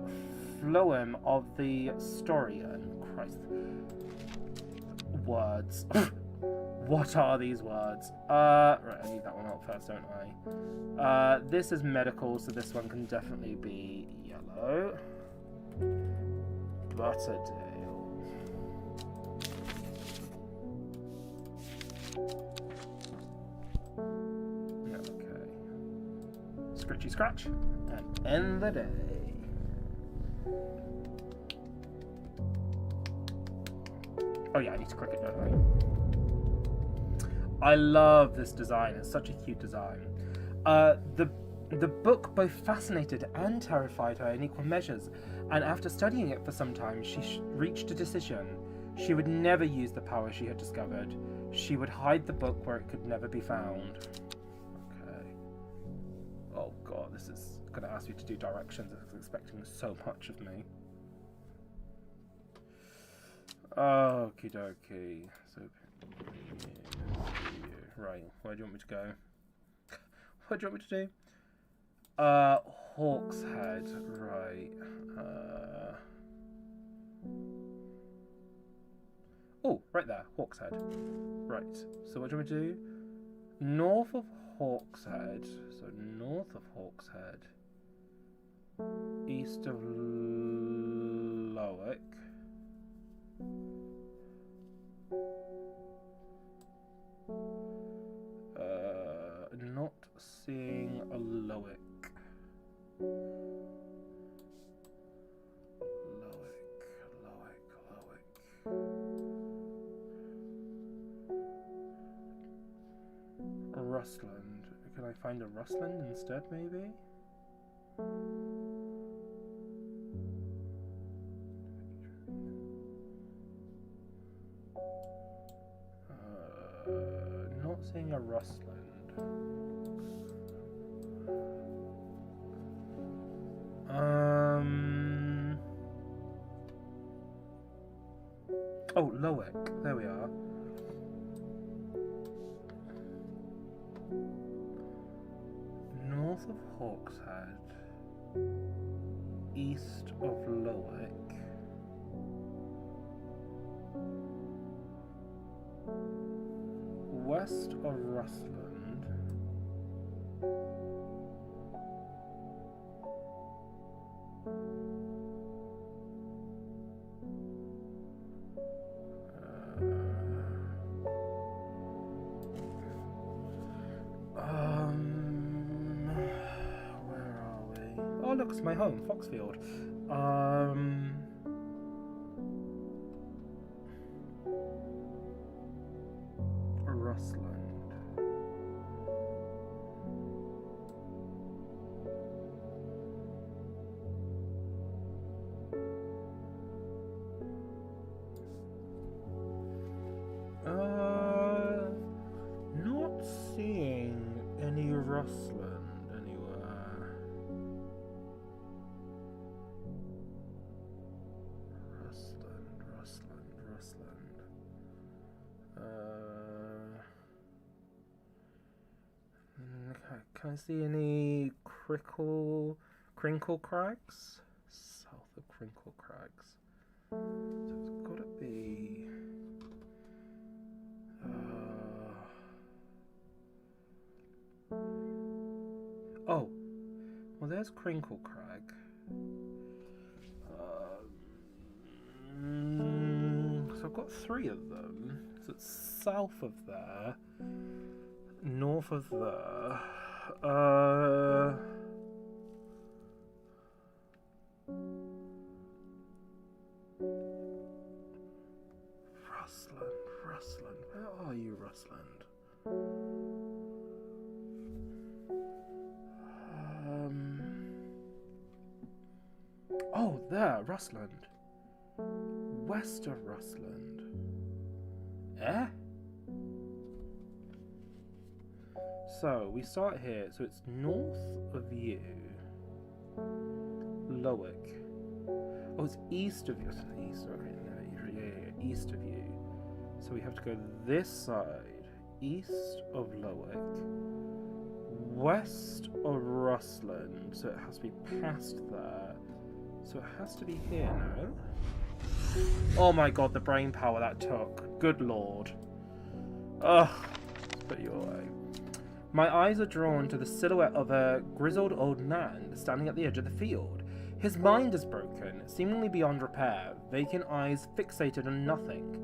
phloem of the storian. Christ. Words. What are these words? Right, I need that one out first, don't I? This is medical, so this one can definitely be yellow. Butterdale. Okay. Scritchy scratch. And end the day. Oh yeah, I need to click it, don't I love this design. It's such a cute design. The book both fascinated and terrified her in equal measures, and after studying it for some time, she reached a decision. She would never use the power she had discovered. She would hide the book where it could never be found. Okay. Oh god, this is going to ask me to do directions. I was expecting so much of me. Okie dokie. So, right, where do you want me to go? What do you want me to do? Hawk's Head, right. Oh, right there, Hawk's Head. Right, so what do you want me to do? North of Hawk's Head, so north of Hawk's Head. East of Lowick. Not seeing a Lowick. Lowick. Rustland. Can I find a Rustland instead, maybe? Not seeing a Rustland. Oh, Lowick. There we are. North of Hawkshead. East of Lowick. West of Rustland. Where are we? Oh, look, it's my home, Foxfield. Rustland. Not seeing any Rustland anywhere. Rustland. Can I see any crinkle crags? South of Crinkle Crags. So it's gotta be. Oh, well, there's Crinkle Crag. So I've got 3 of them. So it's south of there, north of there. Rustland. Where are you, Rustland? Oh, there, Rustland. West of Rustland. Eh? So, we start here. So it's north of you. Lowick. Oh, it's east of you. East, okay, no, yeah, east of you. So we have to go this side. East of Lowick. West of Rustland. So it has to be past there. So it has to be here, no? Oh my god, the brain power that took. Good lord. Ugh. Let's put you away. My eyes are drawn to the silhouette of a grizzled old man standing at the edge of the field. His mind is broken, seemingly beyond repair, vacant eyes fixated on nothing.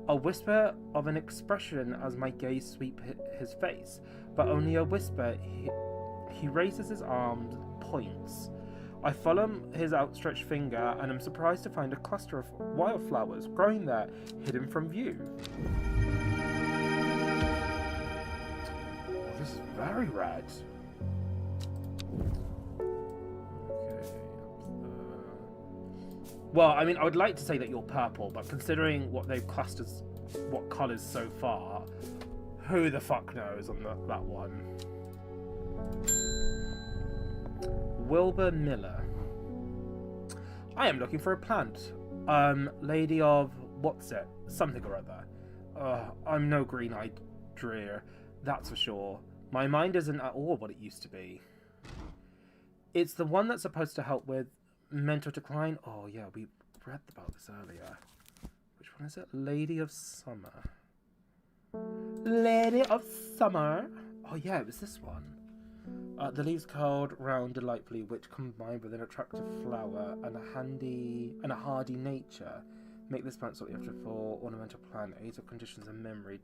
A whisper of an expression as my gaze sweep his face, but only a whisper. He raises his arms, points. I follow his outstretched finger and am surprised to find a cluster of wildflowers growing there, hidden from view. Oh, this is very red. Okay. Well, I mean, I would like to say that you're purple, but considering what they've classed as what colours so far, who the fuck knows on that one? Wilbur Miller. I am looking for a plant. Lady of what's it? Something or other. I'm no green-eyed drear, that's for sure. My mind isn't at all what it used to be. It's the one that's supposed to help with mental decline. Oh yeah, we read about this earlier. Which one is it? Lady of Summer. Lady of Summer. Oh yeah, it was this one. The leaves curled round delightfully, which combined with an attractive flower and a hardy nature, make this plant sought after for ornamental plant. Aids of conditions of memory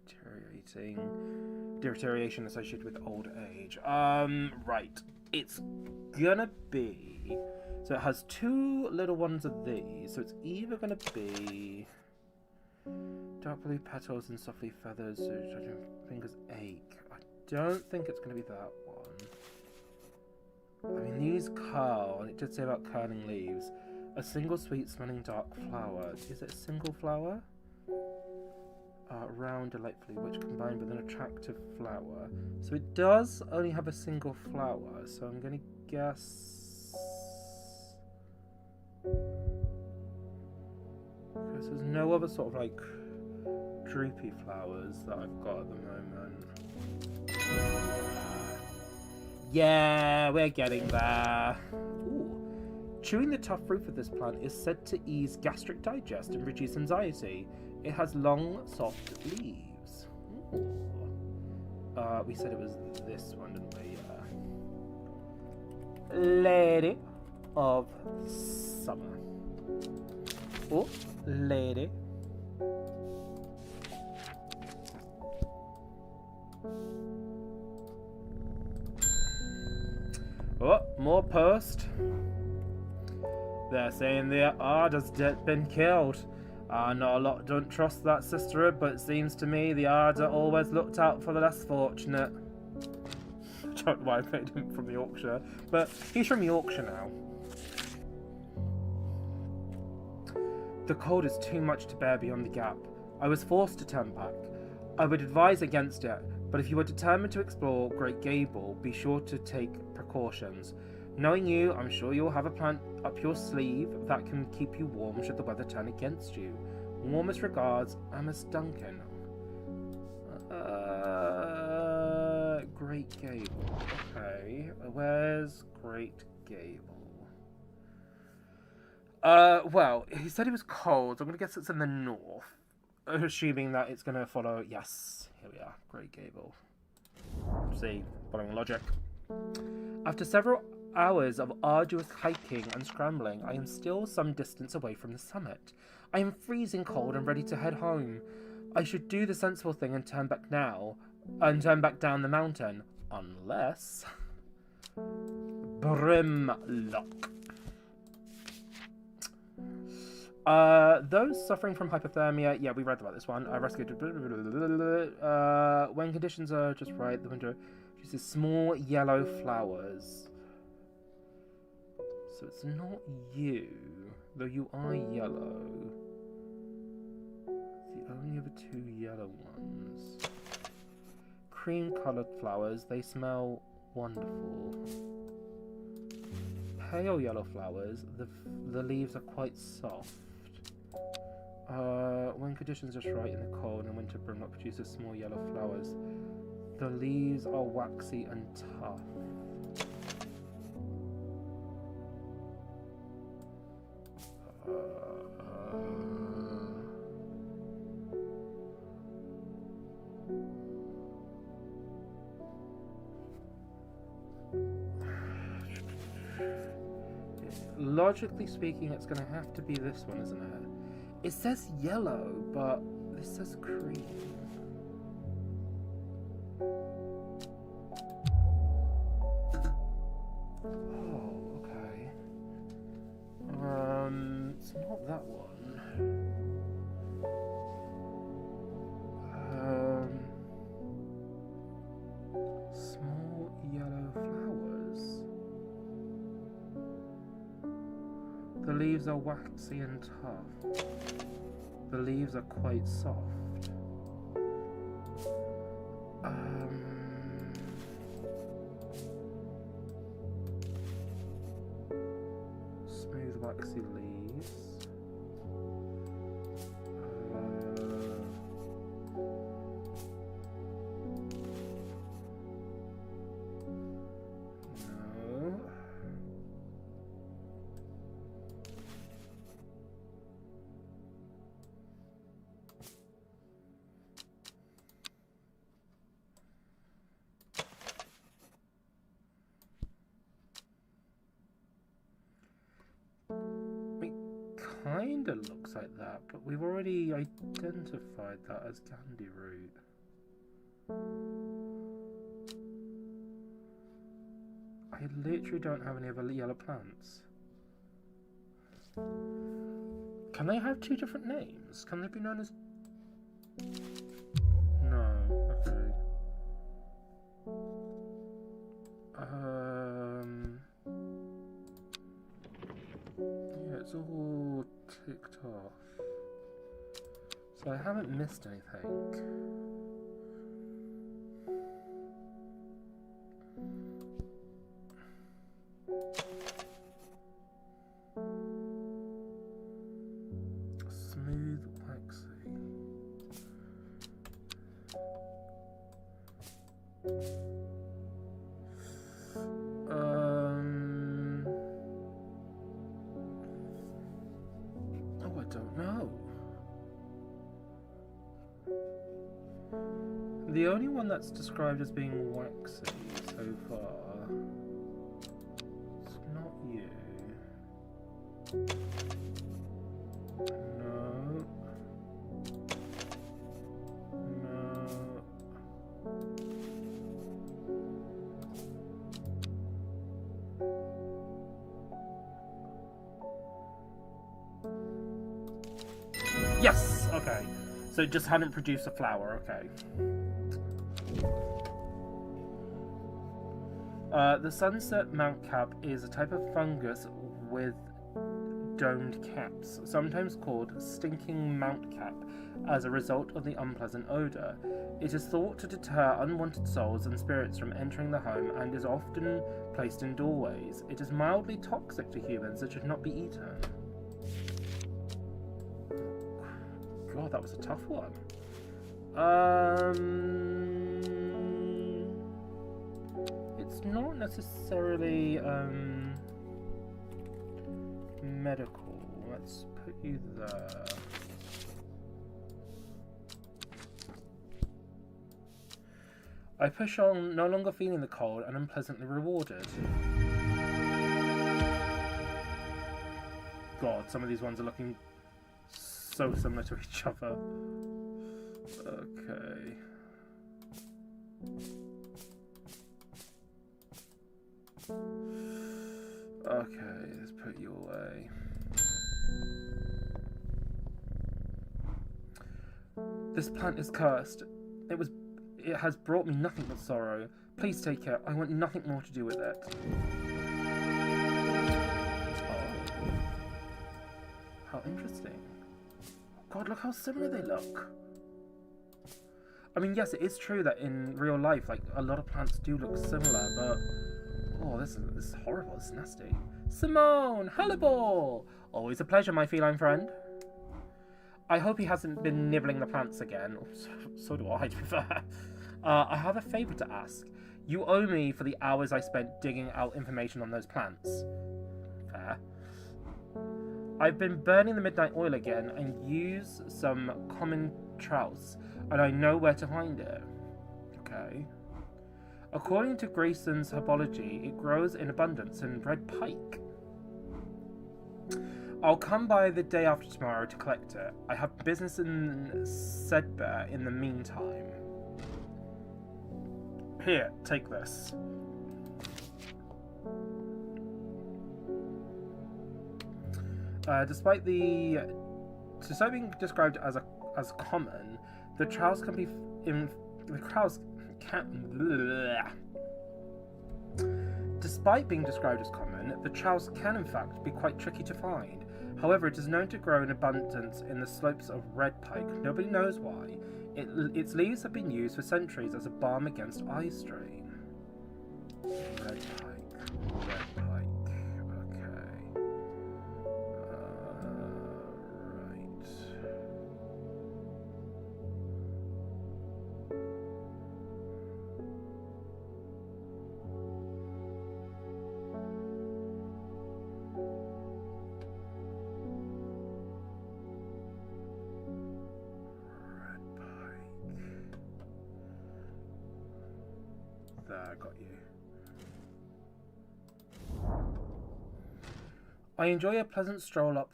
deterioration associated with old age. Right. It's gonna be. So it has 2 little ones of these. So it's either gonna be dark blue petals and softly feathers, so judging fingers ache. I don't think it's gonna be that one. I mean, these curl, and it did say about curling leaves. A single sweet smelling dark flower. Is it a single flower? Round delightfully, which combined with an attractive flower. So it does only have a single flower, so I'm going to guess... Because there's no other sort of, like, droopy flowers that I've got at the moment. Yeah, we're getting there. Ooh. Chewing the tough fruit of this plant is said to ease gastric digest and reduce anxiety. It has long, soft leaves. Ooh. We said it was this one, didn't we? Lady of Summer. Oh, lady. Oh, more post. They're saying the Arda's been killed. Not a lot don't trust that sisterhood, but it seems to me the Arda always looked out for the less fortunate. I don't know why I made him from Yorkshire, but he's from Yorkshire now. The cold is too much to bear beyond the gap. I was forced to turn back. I would advise against it, but if you are determined to explore Great Gable, be sure to take precautions. Knowing you, I'm sure you'll have a plant up your sleeve that can keep you warm should the weather turn against you. Warmest regards, Amos Duncan. Great Gable. Okay, where's Great Gable? Well, he said it was cold. So I'm gonna guess it's in the north. Assuming that it's gonna follow. Yes, here we are. Great Gable. See, following logic. After several hours of arduous hiking and scrambling, I am still some distance away from the summit. I am freezing cold and ready to head home. I should do the sensible thing and turn back now, and turn back down the mountain, unless Brimlock. Those suffering from hypothermia, yeah, we read about this one. I rescued. When conditions are just right, the winter uses small yellow flowers. So it's not you, though you are yellow. The only other two yellow ones. Cream-coloured flowers, they smell wonderful. Pale yellow flowers, the leaves are quite soft. When conditions are just right in the cold and winter brimlock produces small yellow flowers, the leaves are waxy and tough. Logically speaking, it's going to have to be this one, isn't it? It says yellow, but this says cream. Oh, okay. It's not that one. Small yellow flowers. The leaves are waxy and tough. The leaves are quite soft. Smooth waxy leaves. No. Kinda looks like that, but we've already identified that as candy root. I literally don't have any other yellow plants. Can they have two different names? Can they be known as... No, okay. Yeah, it's all ticked off. So I haven't missed anything. Smooth waxy. Oh, I don't know. The only one that's described as being waxy so far, it's not you. No. No. Yes! Okay. So it just hadn't produced a flower, okay. The sunset mountcap is a type of fungus with domed caps, sometimes called stinking mountcap, as a result of the unpleasant odour. It is thought to deter unwanted souls and spirits from entering the home and is often placed in doorways. It is mildly toxic to humans and should not be eaten. God, that was a tough one. not necessarily medical. Let's put you there. I push on, no longer feeling the cold and unpleasantly rewarded. God, some of these ones are looking so similar to each other. Okay. Okay, let's put you away. This plant is cursed. It has brought me nothing but sorrow. Please take it. I want nothing more to do with it. Oh. How interesting. God, look how similar they look. I mean, yes, it is true that in real life, like, a lot of plants do look similar, but... Oh, this is horrible. This is nasty. Simone! Hannibal! Always a pleasure, my feline friend. I hope he hasn't been nibbling the plants again. So do I, to be fair. I have a favour to ask. You owe me for the hours I spent digging out information on those plants. Fair. I've been burning the midnight oil again and use some common trouse, and I know where to find it. Okay. According to Grayson's herbology, it grows in abundance in red pike. I'll come by the day after tomorrow to collect it. I have business in Sedbear in the meantime. Here, take this. Despite being described as common, the trouse can be Despite being described as common, the trouse can in fact be quite tricky to find. However, it is known to grow in abundance in the slopes of red pike. Nobody knows why. Its leaves have been used for centuries as a balm against eye strain. Red pike. Red pike. Okay. Right. There, I got you. I enjoy a pleasant stroll up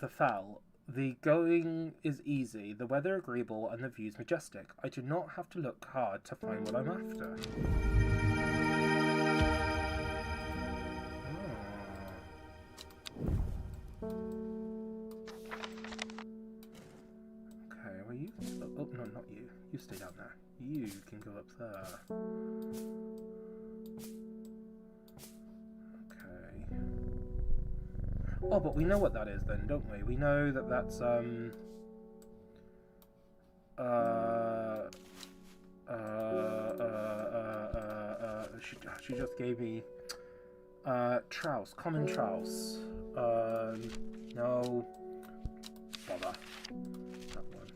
the fell. The going is easy, the weather agreeable, and the views majestic. I do not have to look hard to find what I'm after. Okay, well you... Oh, no, not you. You stay down there. You can go up there. Okay. Oh, but we know what that is then, don't we? We know that that's, she just gave me, trouse, common trouse. No. Bother. That one.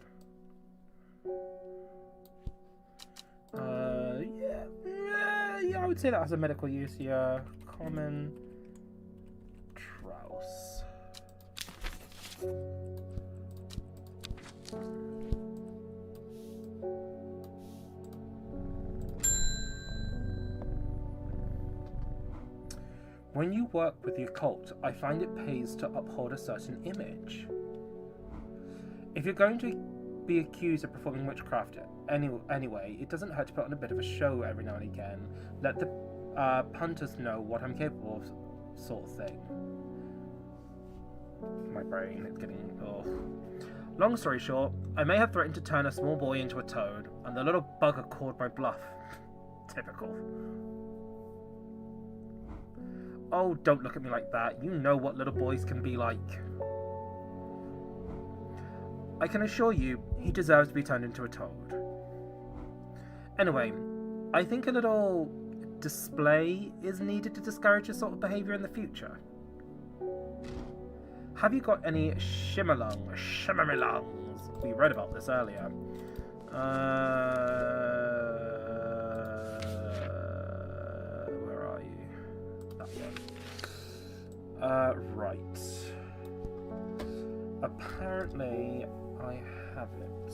Yeah, I would say that has a medical use, yeah. Common trouse. When you work with the occult, I find it pays to uphold a certain image. If you're going to be accused of performing witchcraft anyway, it doesn't hurt to put on a bit of a show every now and again. Let the punters know what I'm capable of, sort of thing. My brain is getting... Oh. Long story short, I may have threatened to turn a small boy into a toad, and the little bugger called my bluff. Typical. Oh, don't look at me like that. You know what little boys can be like. I can assure you, he deserves to be turned into a toad. Anyway, I think a little display is needed to discourage this sort of behaviour in the future. Have you got any shimmerlungs? We read about this earlier. that one. Right. Apparently, I have it.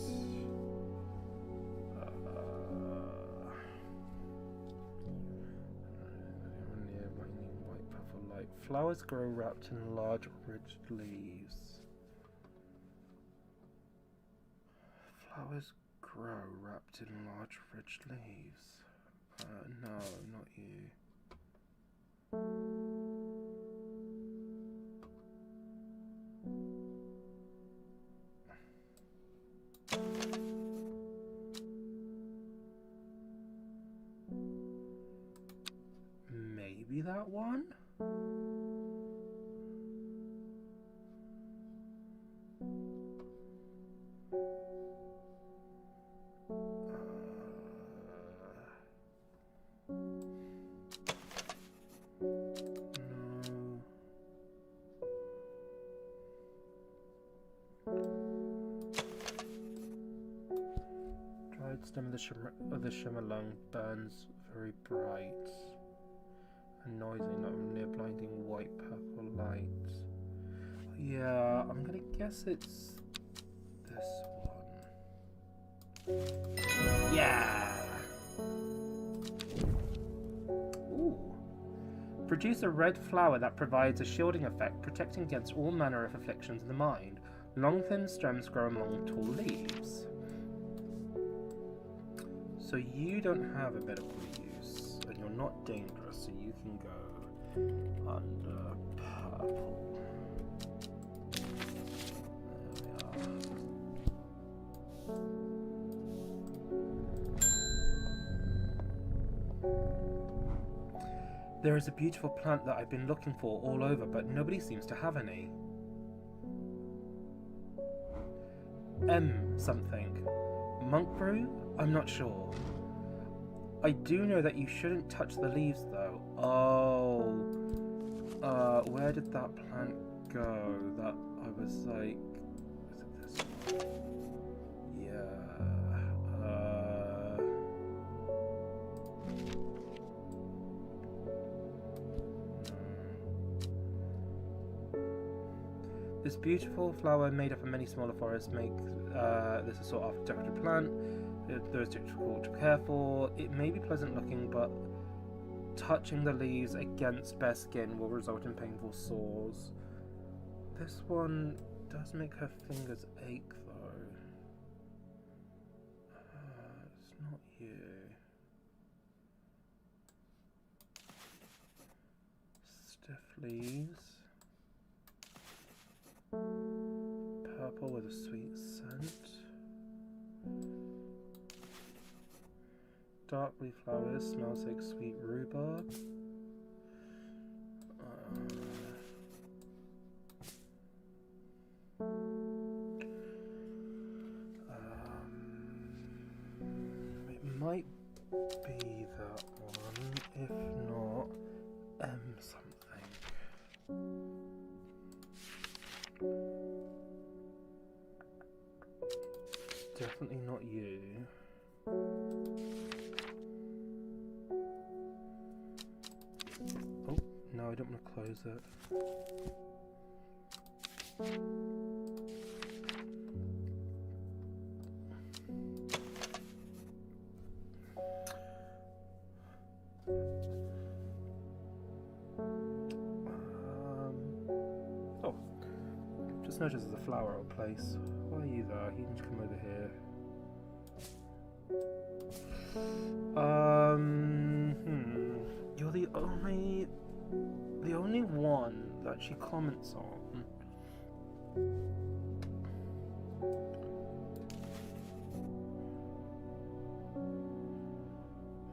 Near waning white purple light. Flowers grow wrapped in large ridged leaves. Flowers grow wrapped in large ridged leaves. No, not you. Maybe that one? Stem of the shimmer lung burns very bright and noisy, not near blinding white purple light. Yeah, I'm gonna guess it's this one. Yeah! Ooh. Produce a red flower that provides a shielding effect, protecting against all manner of afflictions of the mind. Long thin stems grow among tall leaves. So you don't have a medical use, and you're not dangerous, so you can go under purple. There is a beautiful plant that I've been looking for all over, but nobody seems to have any. Something. Monk brew? I'm not sure. I do know that you shouldn't touch the leaves, though. Oh. Where did that plant go? That I was like... Is it this one? Yeah. This beautiful flower made up of many smaller forests make this a sought after decorative plant. Though it's difficult to care for, it may be pleasant looking, but touching the leaves against bare skin will result in painful sores. This one does make her fingers ache, though. It's not you. Stiff leaves. Purple with a sweet scent. Dark blue flowers, smells like sweet rhubarb. It might be that one, if not something. Definitely not you. Oh, no, I don't want to close it. Oh, just noticed there's a flower out of place. Why are you there? You need to come over here. You're the only one that she comments on.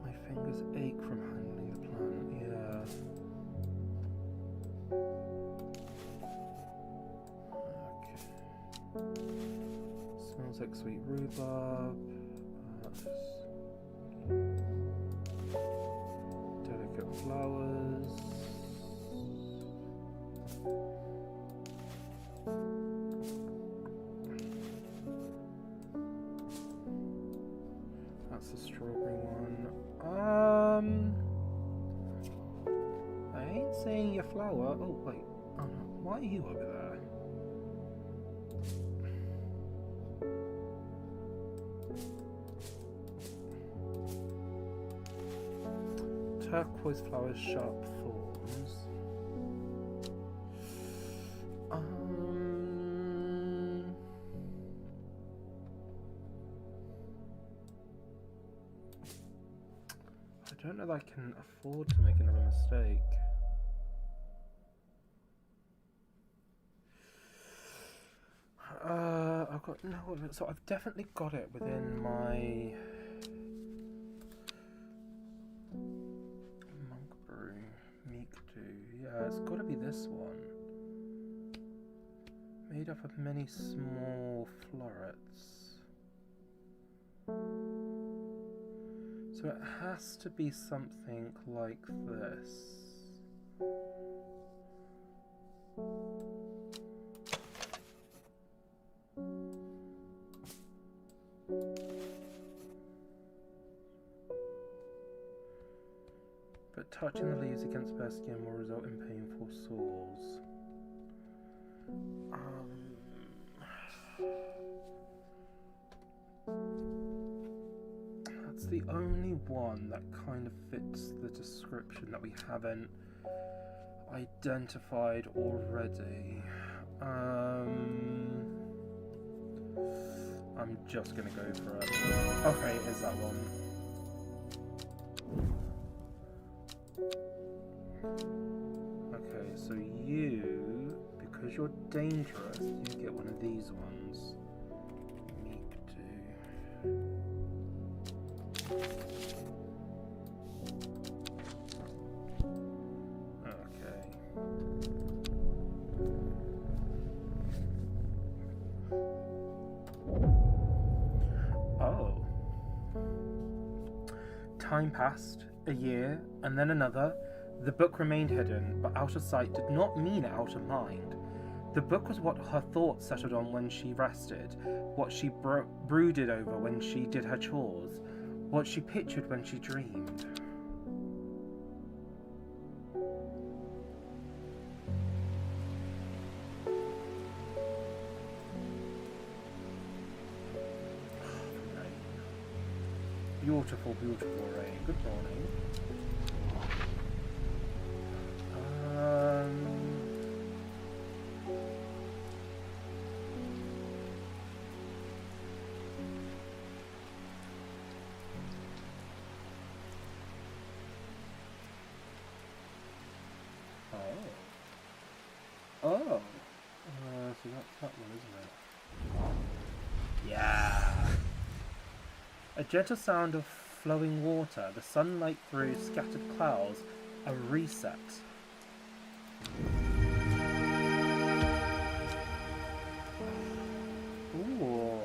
My fingers ache from handling the plant, yeah. Okay. Smells like sweet rhubarb. Delicate flowers. That's the strawberry one. I ain't seeing your flower. Oh, wait. Oh, no. Why are you over there? Turquoise flowers, sharp thorns. I don't know that I can afford to make another mistake. I've got no. So I've definitely got it within my monk brew, meek do. Yeah, it's got to be this one. Made up of many small florets. So it has to be something like this. But touching the leaves against bare skin will result in painful sores. That's the only one that kind of fits the description that we haven't identified already. I'm just gonna go for it. Okay, is that one? Okay, so you, because you're dangerous, you get one of these ones. Meek do. Okay. Oh. Time passed, a year, and then another. The book remained hidden, but out of sight did not mean out of mind. The book was what her thoughts settled on when she rested, what she brooded over when she did her chores, what she pictured when she dreamed. Beautiful, beautiful rain. Good morning. So that's that one, isn't it? Yeah. A gentle sound of flowing water, the sunlight through scattered clouds, a reset. Ooh.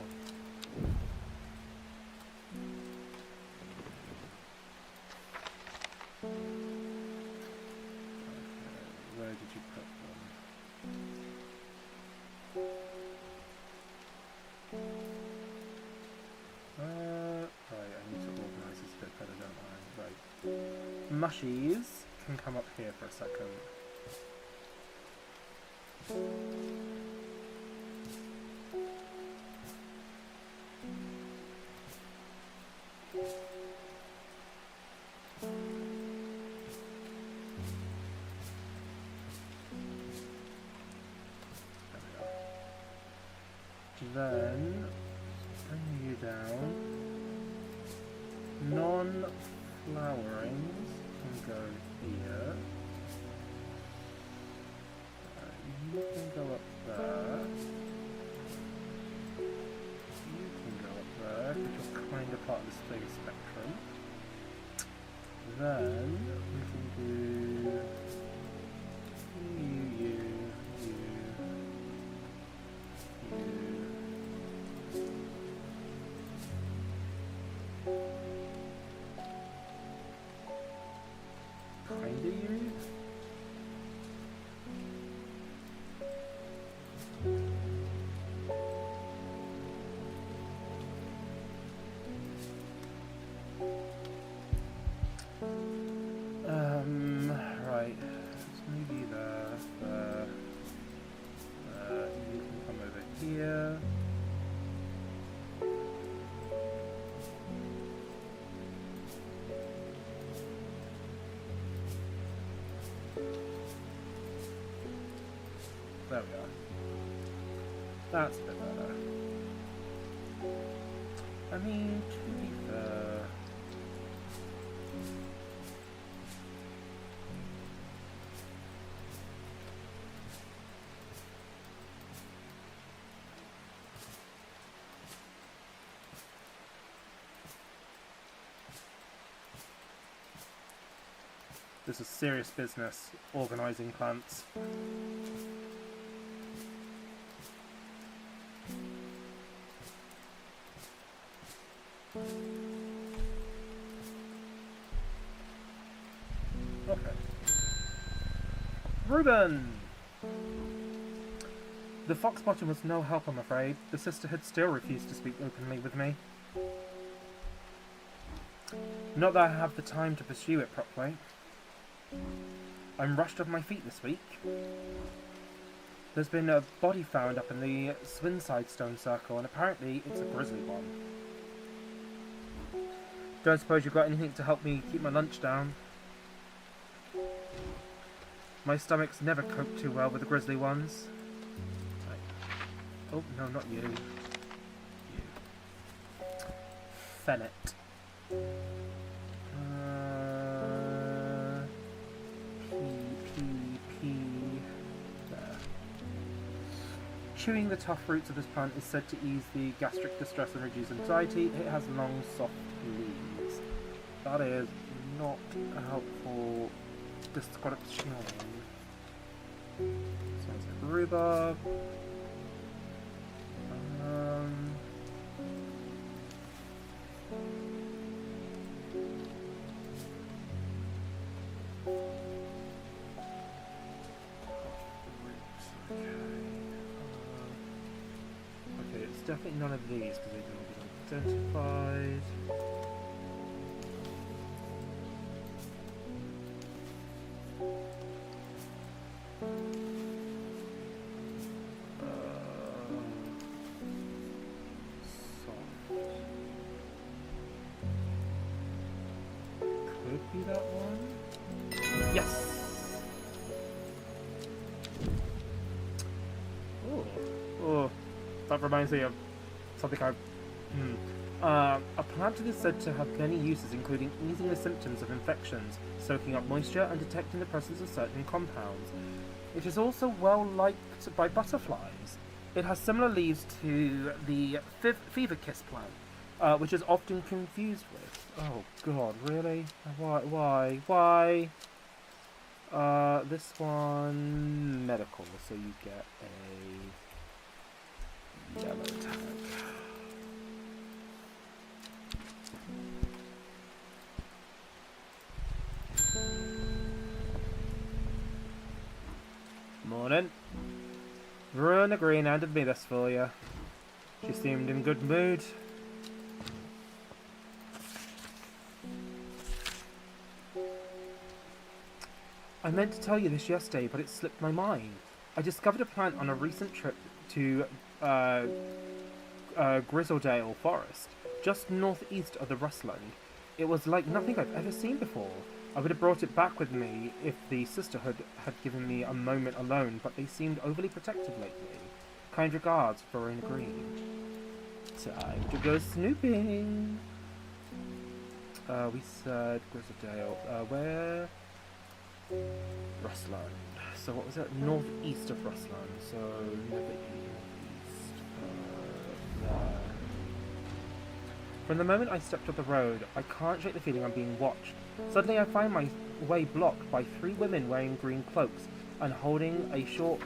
Where did you put them? Right, I need to organise this a bit better, don't I? Right. Mushies can come up here for a second. Then bring you down. Non-flowerings can go here. You can go up there. You can go up there because you're kind of part of the same spectrum. Then we can do you. Kinda you? Right. Let's There we are. That's a bit better. I mean, to be fair... This is serious business, organising plants. Okay. Reuben! The fox bottom was no help, I'm afraid. The sisterhood still refused to speak openly with me. Not that I have the time to pursue it properly. I'm rushed off my feet this week. There's been a body found up in the Swinside Stone Circle, and apparently it's a grisly one. Don't suppose you've got anything to help me keep my lunch down? My stomach's never coped too well with the grisly ones. Oh, no, not you. You. Fennet. There. Chewing the tough roots of this plant is said to ease the gastric distress and reduce anxiety. It has long, soft leaves. That is not a helpful description. Sounds like rhubarb. Okay, it's definitely none of these because they've been identified. Could be that one. Yes. Oh, that reminds me of something a plant that is said to have many uses, including easing the symptoms of infections, soaking up moisture, and detecting the presence of certain compounds. It is also well liked by butterflies. It has similar leaves to the fever kiss plant, which is often confused with. Oh God, really? Why? This one medical, so you get a yellow tag. Morning. Verona Green handed me this for you. She seemed in good mood. I meant to tell you this yesterday, but it slipped my mind. I discovered a plant on a recent trip to Grizzledale Forest, just northeast of the Rustland. It was like nothing I've ever seen before. I would have brought it back with me if the sisterhood had given me a moment alone, but they seemed overly protective lately. Kind regards, Verona Green. Time to go snooping. We said Grizzledale. Where? Rustland. So what was that? Northeast of Rustland. So never east. There. From the moment I stepped up the road, I can't shake the feeling I'm being watched. Suddenly I find my way blocked by 3 women wearing green cloaks and holding short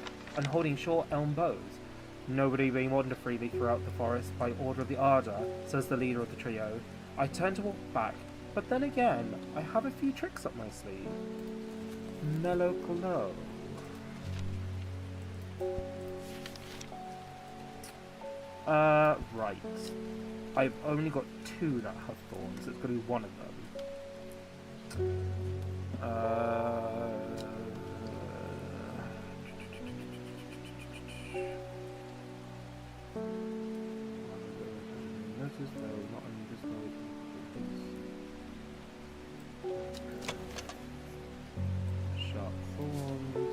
elm bows. Nobody may wander freely throughout the forest by order of the Arda, says the leader of the trio. I turn to walk back, but then again, I have a few tricks up my sleeve. Mellow glow. Right. I've only got 2 that have thorns, so it's got to be one of them. Notice though, not invisible. Sharp thorns.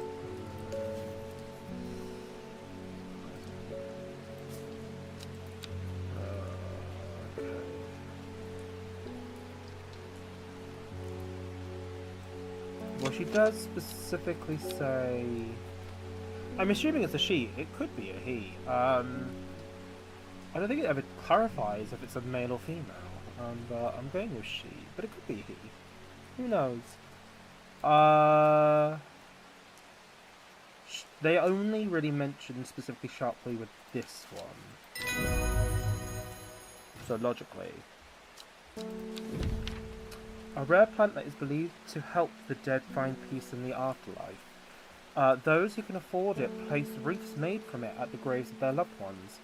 she does specifically say... I'm assuming it's a she. It could be a he. I don't think it ever clarifies if it's a male or female. But I'm going with she. But it could be he. Who knows? They only really mention specifically sharply with this one. So logically. A rare plant that is believed to help the dead find peace in the afterlife. Those who can afford it place wreaths made from it at the graves of their loved ones.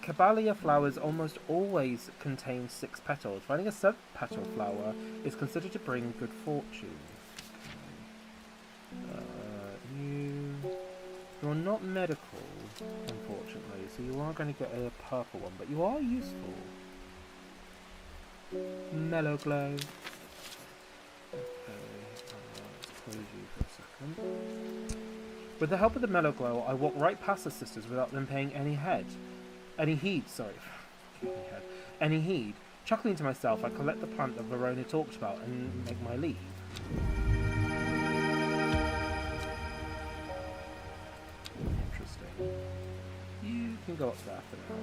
Caballia flowers almost always contain 6 petals. Finding a 7th petal flower is considered to bring good fortune. You're not medical, unfortunately, so you are going to get a purple one, but you are useful. Mellow glow. Okay, let's close you for a second. With the help of the mellow glow, I walk right past the sisters without them paying any heed. Chuckling to myself, I collect the plant that Verona talked about and make my leave. Interesting. You can go up there for now.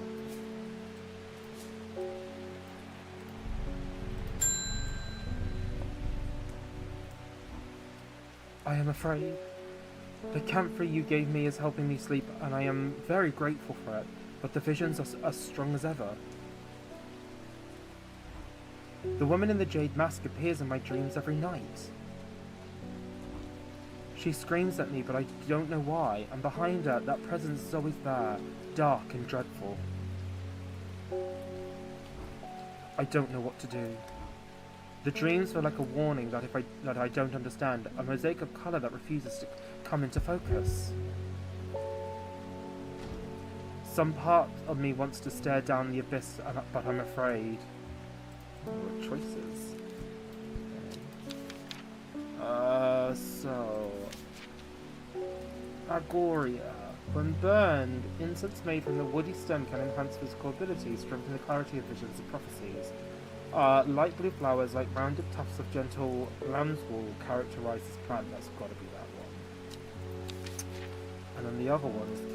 I am afraid. The camphor you gave me is helping me sleep, and I am very grateful for it, but the visions are as strong as ever. The woman in the jade mask appears in my dreams every night. She screams at me, but I don't know why, and behind her, that presence is always there, dark and dreadful. I don't know what to do. The dreams feel like a warning that I don't understand, a mosaic of colour that refuses to come into focus. Some part of me wants to stare down the abyss, but I'm afraid. What choices? So... Agoria. When burned, incense made from the woody stem can enhance physical abilities, strengthen the clarity of visions and prophecies. Light blue flowers like rounded tufts of gentle lambswool characterize this plant. That's got to be that one. And then the other one is the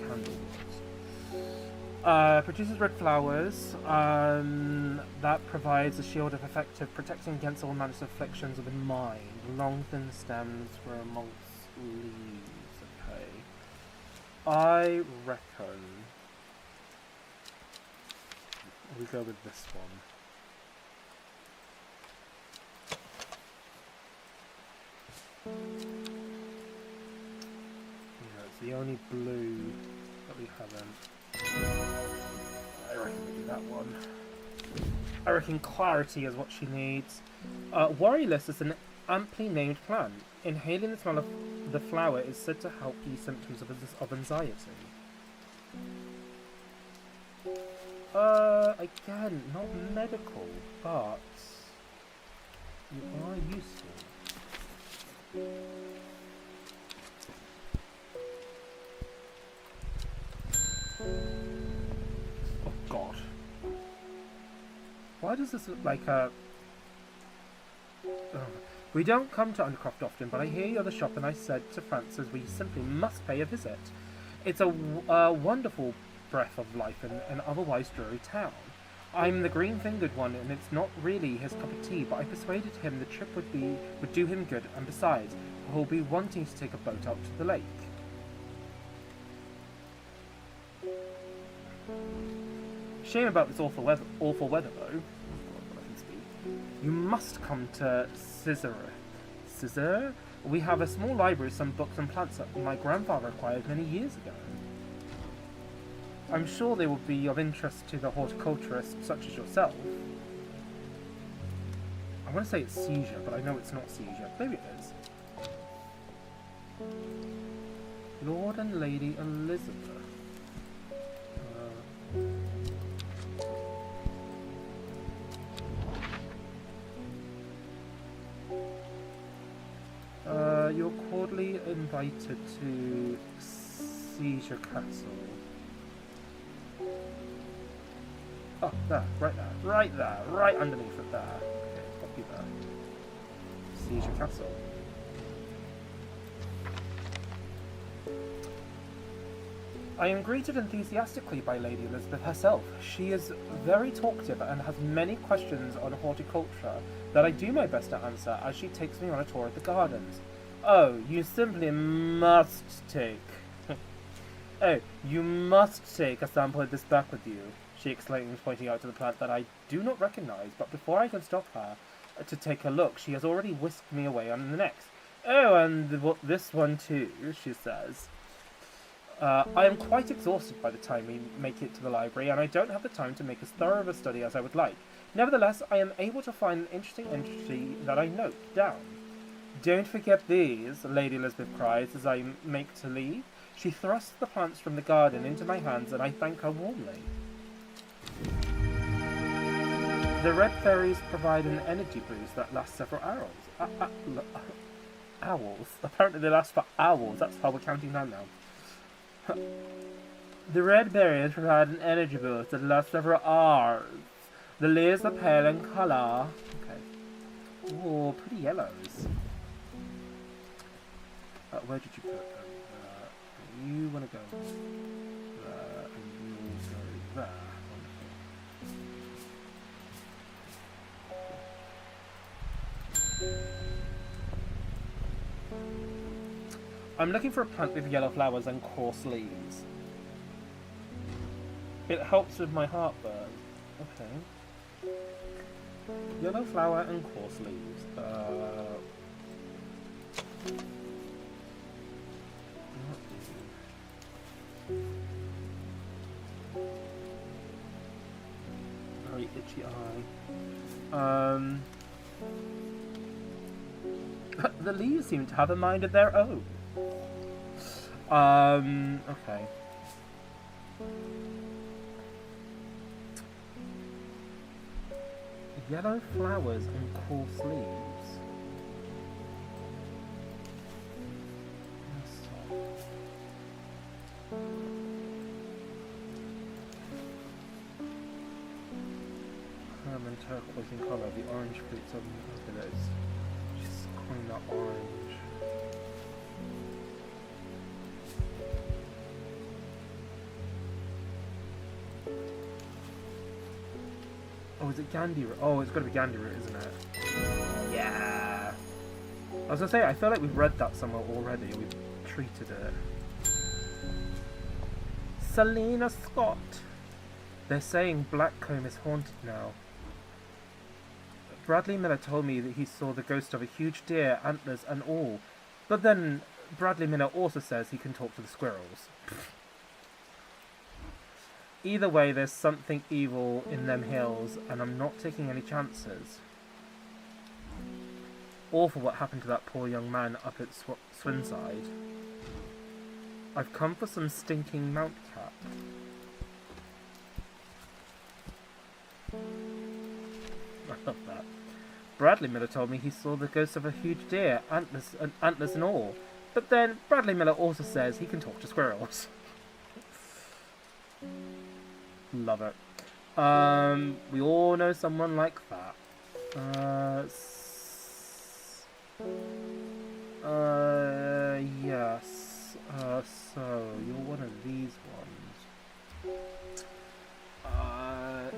candlewood. Produces red flowers. That provides a shield of effective protecting against all manners of afflictions of the mind. Long thin stems for amongst leaves. Okay. I reckon we go with this one. Yeah, it's the only blue that we haven't. I reckon we do that one. I reckon clarity is what she needs. Worryless is an amply named plant. Inhaling the smell of the flower is said to help ease symptoms of anxiety. Again, not medical, but you are useful. Oh God. Why does this look like a... We don't come to Undercroft often, but I hear you're the shop and I said to Francis we simply must pay a visit. It's a wonderful breath of life in an otherwise dreary town. I'm the green-fingered one, and it's not really his cup of tea, but I persuaded him the trip would do him good, and besides, he'll be wanting to take a boat out to the lake. Shame about this awful weather though. You must come to Scissor? We have a small library of some books and plants that my grandfather acquired many years ago. I'm sure they will be of interest to the horticulturist such as yourself. I want to say it's seizure, but I know it's not seizure. Maybe it is. Lord and Lady Elizabeth. You're cordially invited to Seizure Castle. Oh, there, right underneath it there. Okay, copy that. Seizure Castle. I am greeted enthusiastically by Lady Elizabeth herself. She is very talkative and has many questions on horticulture that I do my best to answer as she takes me on a tour of the gardens. Oh, you simply must take... oh, you must take a sample of this back with you, she exclaims, pointing out to the plant that I do not recognise, but before I can stop her to take a look, she has already whisked me away on the next. Oh, and this one too, she says. I am quite exhausted by the time we make it to the library, and I don't have the time to make as thorough of a study as I would like. Nevertheless, I am able to find an interesting entry that I note down. Don't forget these, Lady Elizabeth cries as I make to leave. She thrusts the plants from the garden into my hands, and I thank her warmly. The red berries provide an energy boost that lasts several hours. Owls? Apparently they last for hours. That's how we're counting down now. The red berries provide an energy boost that lasts several hours. The leaves are pale in colour. Okay. Oh, pretty yellows. Where did you put them? You want to go there, and you will go there. I'm looking for a plant with yellow flowers and coarse leaves. It helps with my heartburn. Okay. Yellow flower and coarse leaves. Very itchy eye. The leaves seem to have a mind of their own. Okay. Yellow flowers and coarse leaves. Carmine turquoise in colour, the orange fruits of the village. Just calling that orange. Oh, is it Gandhi root? Oh, it's got to be Gandhi root, isn't it? Yeah. I was gonna say, I feel like we've read that somewhere already, and we've treated it. Selena Scott. They're saying Blackcomb is haunted now. Bradley Miller told me that he saw the ghost of a huge deer, antlers and all. But then Bradley Miller also says he can talk to the squirrels. Either way, there's something evil in them hills, and I'm not taking any chances. Awful what happened to that poor young man up at Swinside. I've come for some stinking mount cap. I love that. Bradley Miller told me he saw the ghost of a huge deer, antlers and all. But then Bradley Miller also says he can talk to squirrels. Love it. We all know someone like that. Yes. So you're one of these ones.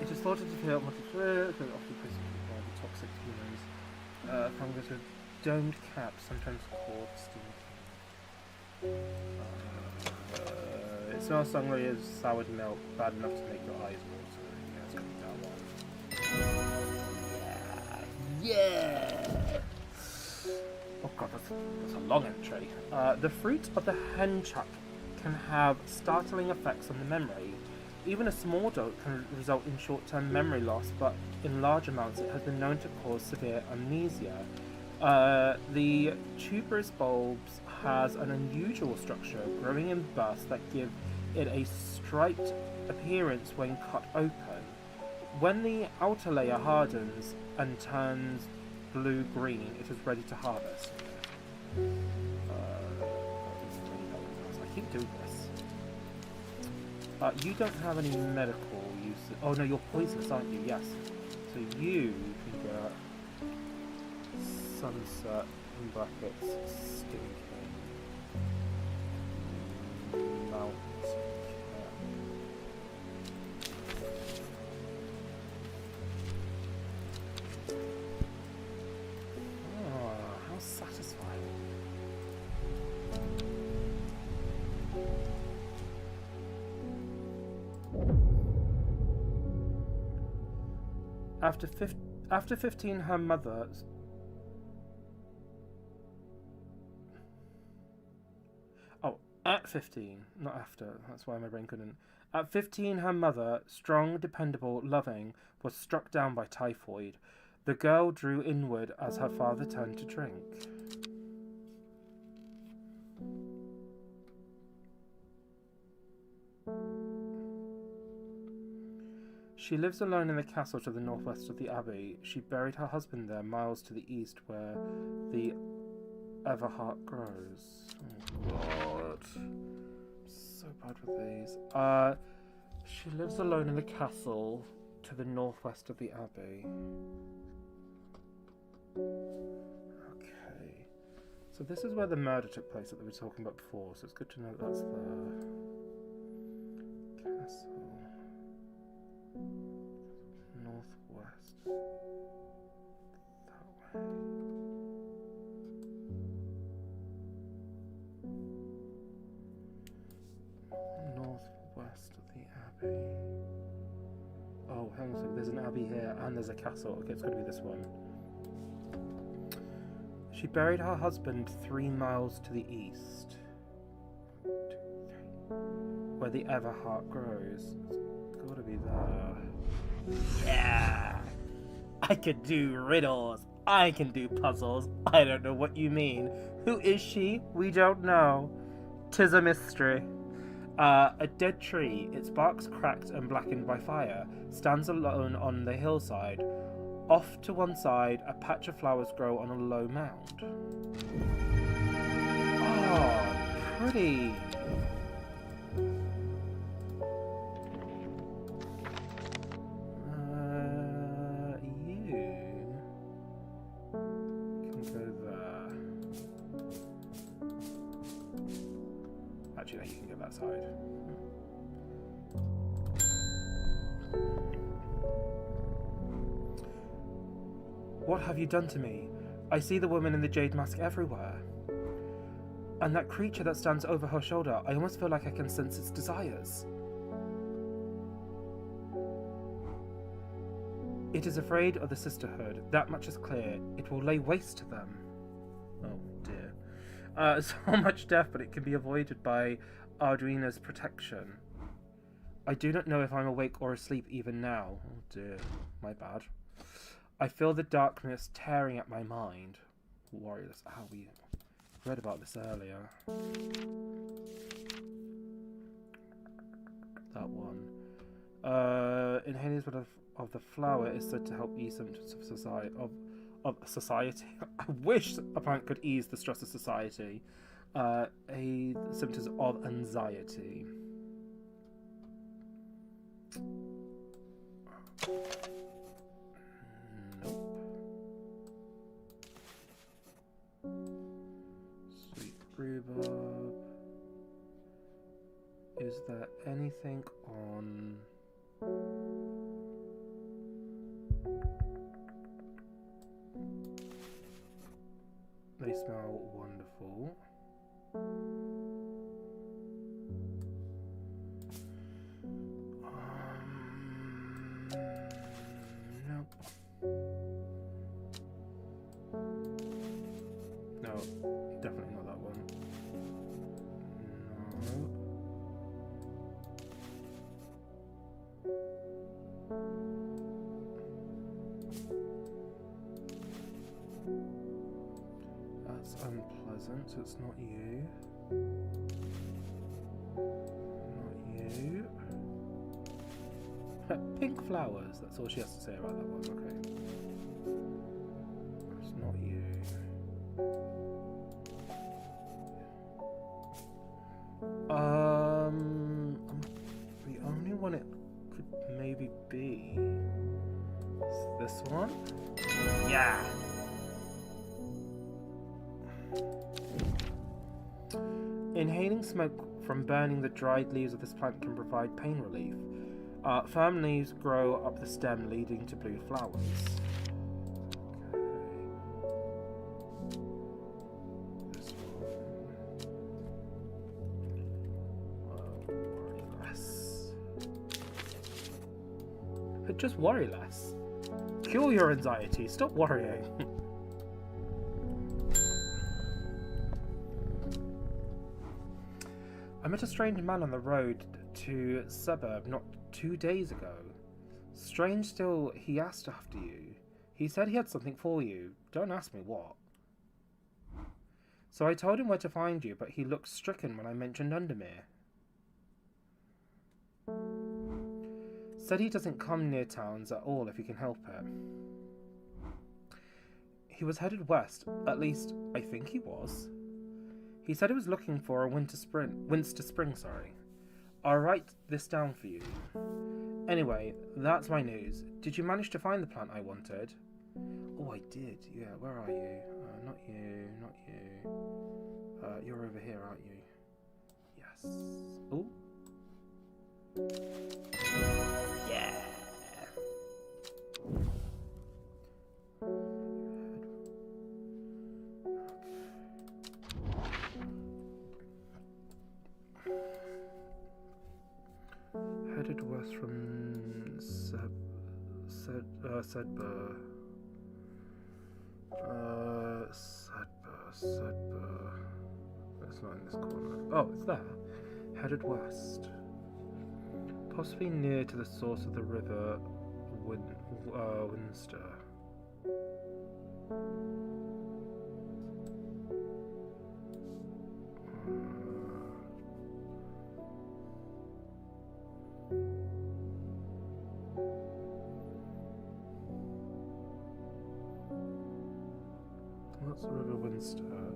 It is thought to develop multi-fruit, but often present by the toxic humans. Fungus with domed caps, sometimes called stinking. It smells strongly as soured milk, bad enough to make your eyes water. Yeah, it's gonna be that one. Yeah! Oh god, that's a long entry. The fruit of the henchuck can have startling effects on the memory. Even a small dose can result in short-term memory loss, but in large amounts it has been known to cause severe amnesia. The tuberous bulbs has an unusual structure, growing in bursts that give it a striped appearance when cut open. When the outer layer hardens and turns blue-green, it is ready to harvest. I keep doing this. You don't have any medical use. Oh no, you're poisonous, aren't you? Yes. So you can get sunset in brackets stinking mount After 15, her mother... Oh, at 15, not after. That's why my brain couldn't. At 15, her mother, strong, dependable, loving, was struck down by typhoid. The girl drew inward as her father turned to drink. She lives alone in the castle to the northwest of the abbey. She buried her husband there, miles to the east, where the Everhart grows. Oh god. I'm so bad with these. She lives alone in the castle to the northwest of the abbey. Okay. So this is where the murder took place that we were talking about before, so it's good to know that that's the castle. Northwest. That way. Northwest of the abbey. Oh, hang on a second. There's an abbey here and there's a castle. Okay, it's got to be this one. She buried her husband 3 miles to the east. 1, 2, 3. Where the Everhart grows. It's got to be there. Yeah! I could do riddles. I can do puzzles. I don't know what you mean. Who is she? We don't know. 'Tis a mystery. A dead tree, its barks cracked and blackened by fire, stands alone on the hillside. Off to one side, a patch of flowers grow on a low mound. Oh, pretty. Actually, you can go that side. What have you done to me? I see the woman in the jade mask everywhere. And that creature that stands over her shoulder, I almost feel like I can sense its desires. It is afraid of the sisterhood. That much is clear. It will lay waste to them. Oh dear. So much death, but it can be avoided by Arduino's protection. I do not know if I'm awake or asleep even now. Oh dear, my bad. I feel the darkness tearing at my mind. Warriors, we read about this earlier. That one. Inhaling of the flower is said to help ease symptoms of society. I wish a plant could ease the stress of society. Symptoms of anxiety. Nope. Sweet rhubarb. Is there anything on... They smell wonderful. Nope. No, definitely not that one. No. That's unpleasant, so it's not you. Not you. Pink flowers, that's all she has to say about that one, okay. It's not you. The only one it could maybe be is this one? Yeah! Inhaling smoke from burning the dried leaves of this plant can provide pain relief. Firm leaves grow up the stem, leading to blue flowers. Okay. This one. Worry less. Just worry less. cure your anxiety. Stop worrying. I met a strange man on the road to suburb not 2 days ago. Strange still, he asked after you. He said he had something for you. Don't ask me what. So I told him where to find you, but he looked stricken when I mentioned Undermere. Said he doesn't come near towns at all if he can help it. He was headed west, at least I think he was. He said he was looking for a winter spring, sorry. I'll write this down for you. Anyway, that's my news. Did you manage to find the plant I wanted? Oh, I did. Yeah, where are you? Not you, not you. You're over here, aren't you? Yes. Oh. Yeah. Headed west from Sedber. Sedber. It's not in this corner. Oh, it's there. Headed west. Possibly near to the source of the river Winster. What's the river Winster?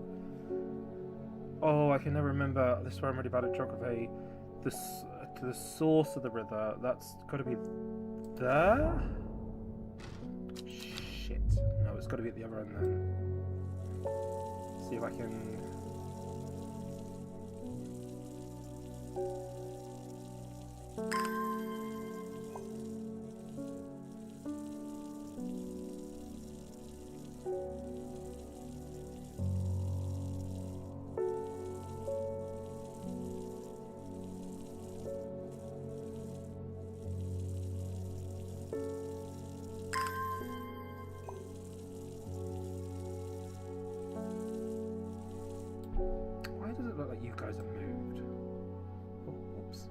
Oh, I can never remember. This is where I'm really bad at geography. To the source of the river. That's got to be there? Shit. No, it's got to be at the other end then. See if I can... Why does it look like you guys have moved? Oh, whoops.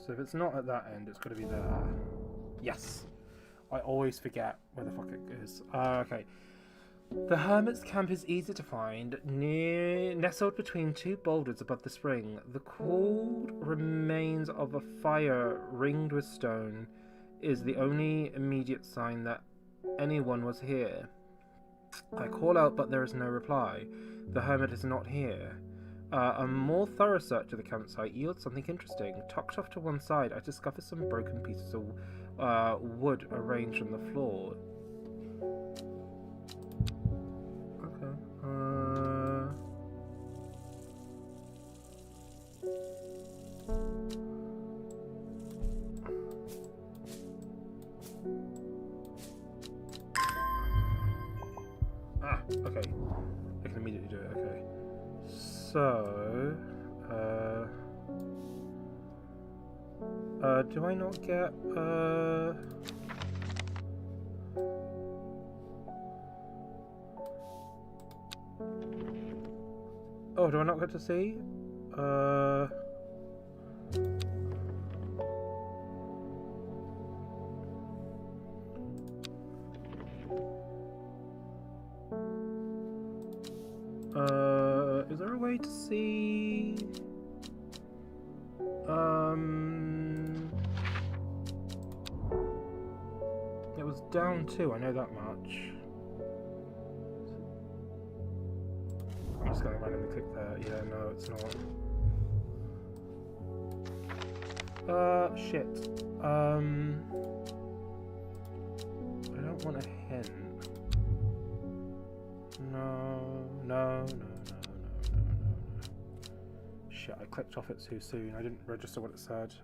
So if it's not at that end, it's got to be there. Yes! I always forget where the fuck it is. Okay. The hermit's camp is easy to find, nestled between two boulders above the spring. The cold remains of a fire ringed with stone is the only immediate sign that anyone was here. I call out, but there is no reply. The hermit is not here. A more thorough search of the campsite yields something interesting. Tucked off to one side, I discover some broken pieces of wood arranged on the floor. Okay. Okay. I can immediately do it, okay. So, do I not get, oh, do I not get to see? Is there a way to see? It was down 2, I know that much. just going to randomly click there. Yeah, no, it's not. Shit. I don't want a hint. No. Shit, I clicked off it too soon. I didn't register what it said.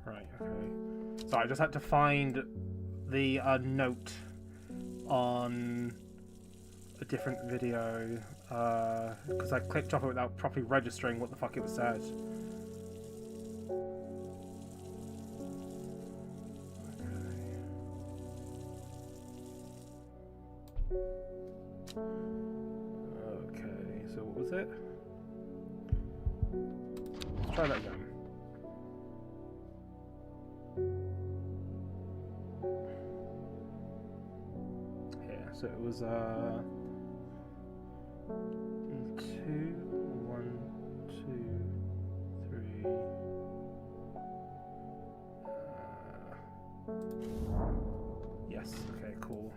Right, okay. So I just had to find the note on a different video because I clicked off it without properly registering what the fuck it was said. Okay, so what was it? Let's try that again. So it was 2, 1, 2, 3. Yes. Okay. Cool.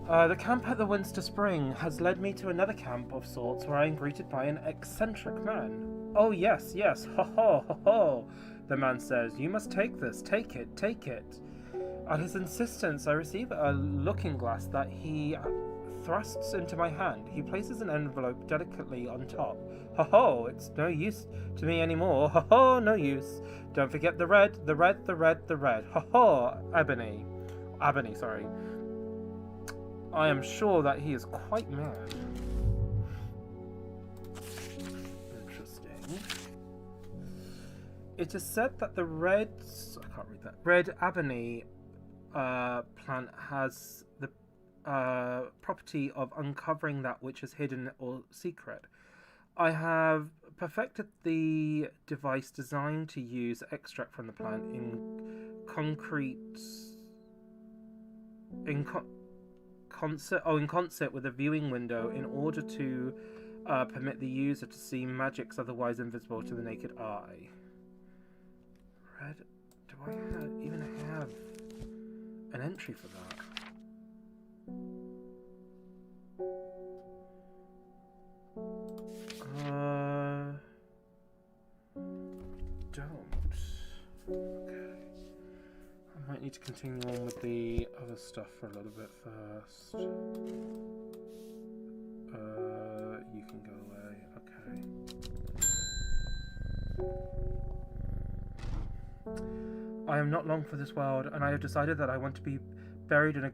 The camp at the Winster Spring has led me to another camp of sorts where I am greeted by an eccentric man. Oh yes, yes. Ho ho ho ho. The man says, "You must take this. Take it. Take it." At his insistence, I receive a looking glass that he thrusts into my hand. He places an envelope delicately on top. Ho ho, it's no use to me anymore. Ho ho, no use. Don't forget the red, the red, the red, the red. Ho ho, Ebony, sorry. I am sure that he is quite mad. Interesting. It is said that the red ebony plant has the property of uncovering that which is hidden or secret. I have perfected the device designed to use extract from the plant in concert with a viewing window in order to permit the user to see magics otherwise invisible to the naked eye. Red, do I even have an entry for that? Don't. Okay. I might need to continue on with the other stuff for a little bit first. You can go away. Okay. I am not long for this world, and I have decided that I want to be buried in a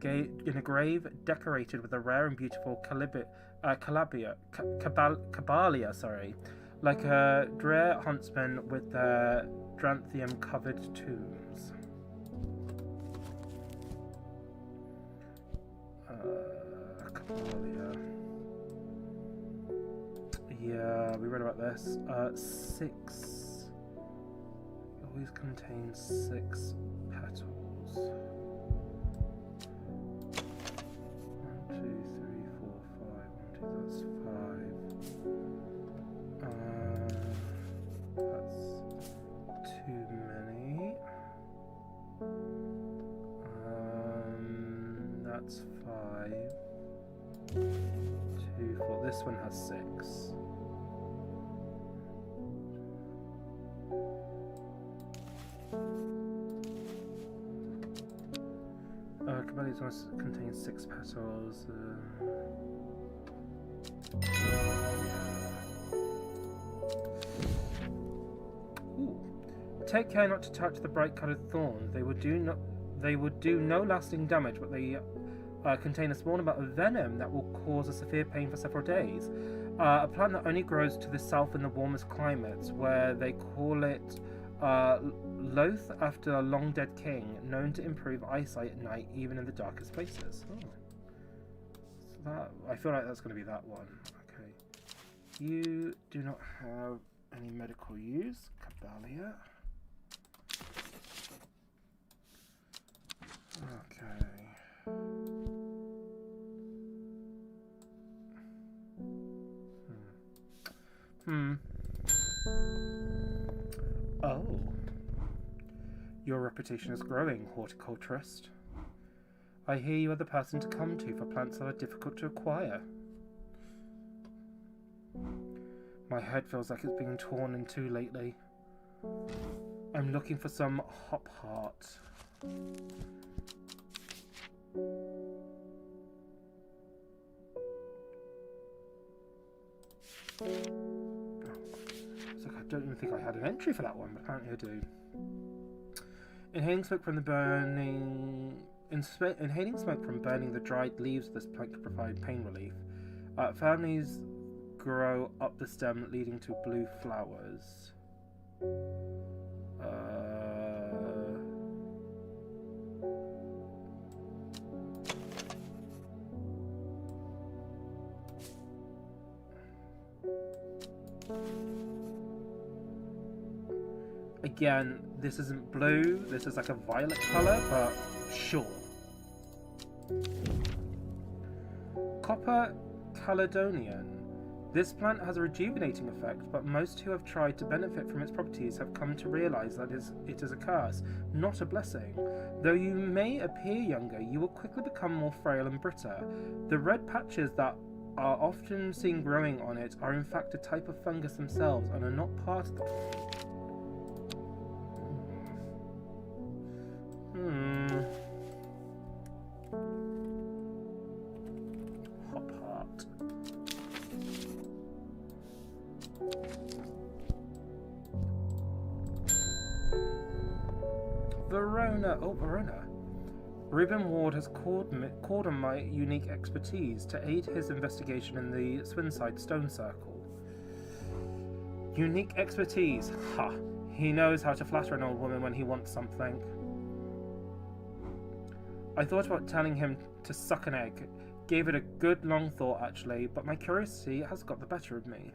grave decorated with a rare and beautiful caballia, like a drear huntsman with their dranthium-covered tombs. Caballia. Yeah, we read about this. 6. Always contains 6 petals. 1, 2, 3, 4, 5. 1, 2, that's 5. That's too many. That's 5. 2, 4. This one has 6. Caballia's one contains 6 petals. Yeah. take care not to touch the bright-coloured thorns. They would do no lasting damage, but they contain a small amount of venom that will cause a severe pain for several days. A plant that only grows to the south in the warmest climates, where they call it loath after a long dead king, known to improve eyesight at night, even in the darkest places. Oh. So that, I feel like that's going to be that one. Okay. You do not have any medical use. Caballia. Okay. Oh. Your reputation is growing, Horticulturist. I hear you are the person to come to for plants that are difficult to acquire. My head feels like it's being torn in two lately. I'm looking for some hop heart. It's like I don't even think I had an entry for that one, but apparently I do. Inhaling smoke from burning the dried leaves of this plant can provide pain relief. Families grow up the stem, leading to blue flowers. Again, this isn't blue, this is like a violet colour, but sure. Copper Caledonian. This plant has a rejuvenating effect, but most who have tried to benefit from its properties have come to realise that it is a curse, not a blessing. Though you may appear younger, you will quickly become more frail and bitter. The red patches that are often seen growing on it are in fact a type of fungus themselves and are not part of the Hop heart. Verona. Oh, Verona. Reuben Ward has called on my unique expertise to aid his investigation in the Swinside Stone Circle. Unique expertise. Ha! He knows how to flatter an old woman when he wants something. I thought about telling him to suck an egg. Gave it a good long thought, actually, but my curiosity has got the better of me.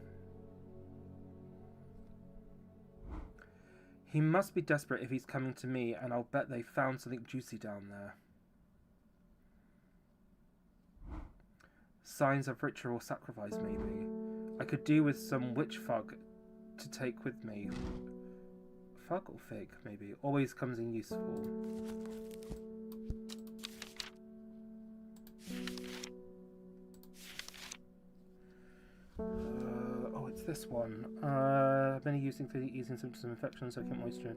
He must be desperate if he's coming to me, and I'll bet they found something juicy down there. Signs of ritual sacrifice, maybe. I could do with some witch fug to take with me. Fug or fig, maybe. Always comes in useful. Oh, it's this one. Many using for easing symptoms of infection, soaking moisture.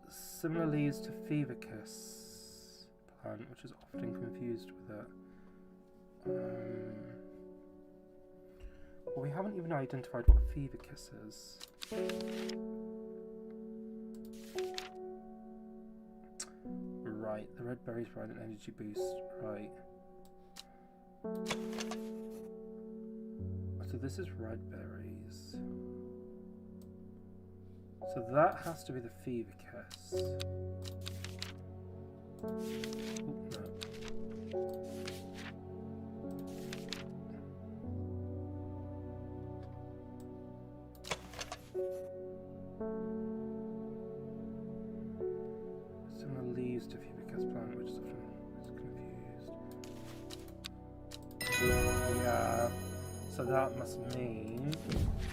Similar leads to Fevicus plant, which is often confused with it. Well, we haven't even identified what Fevicus is. Right, the red berries provide an energy boost. Right. So this is red berries. So that has to be the Fevicus. Ooh, no. Similar leaves to Fevicus plant, which is often confused. Yeah. So that must mean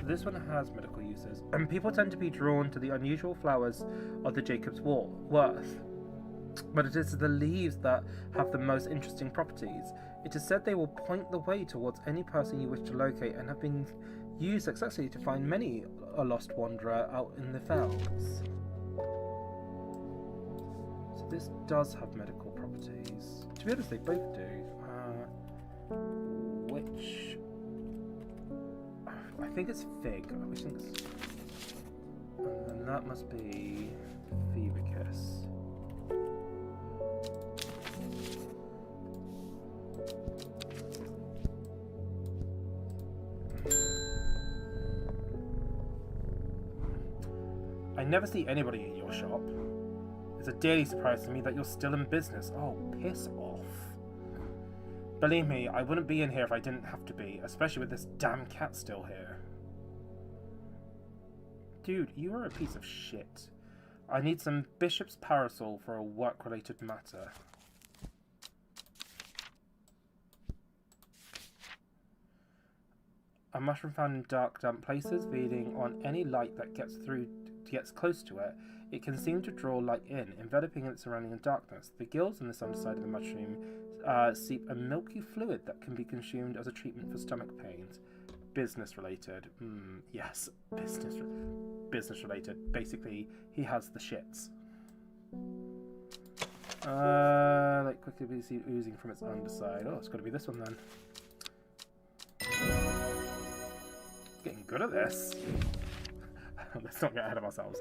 this one has medical uses, and people tend to be drawn to the unusual flowers of the Jacob's Worth. But it is the leaves that have the most interesting properties. It is said they will point the way towards any person you wish to locate, and have been used successfully to find many a lost wanderer out in the fells. So this does have medical properties. To be honest, they both do. Which... I think it's fig. I think it's... that must be Phoebicus. I never see anybody in your shop. It's a daily surprise to me that you're still in business. Oh, piss off. Believe me, I wouldn't be in here if I didn't have to be, especially with this damn cat still here. Dude, you are a piece of shit. I need some bishop's parasol for a work-related matter. A mushroom found in dark, damp places, feeding on any light that gets close to it. It can seem to draw light in, enveloping its surrounding in darkness. The gills on this underside of the mushroom seep a milky fluid that can be consumed as a treatment for stomach pains. Business related. Yes, business related. Basically, he has the shits. Like quickly be seen oozing from its underside. Oh, it's got to be this one then. Getting good at this. Let's not get ahead of ourselves.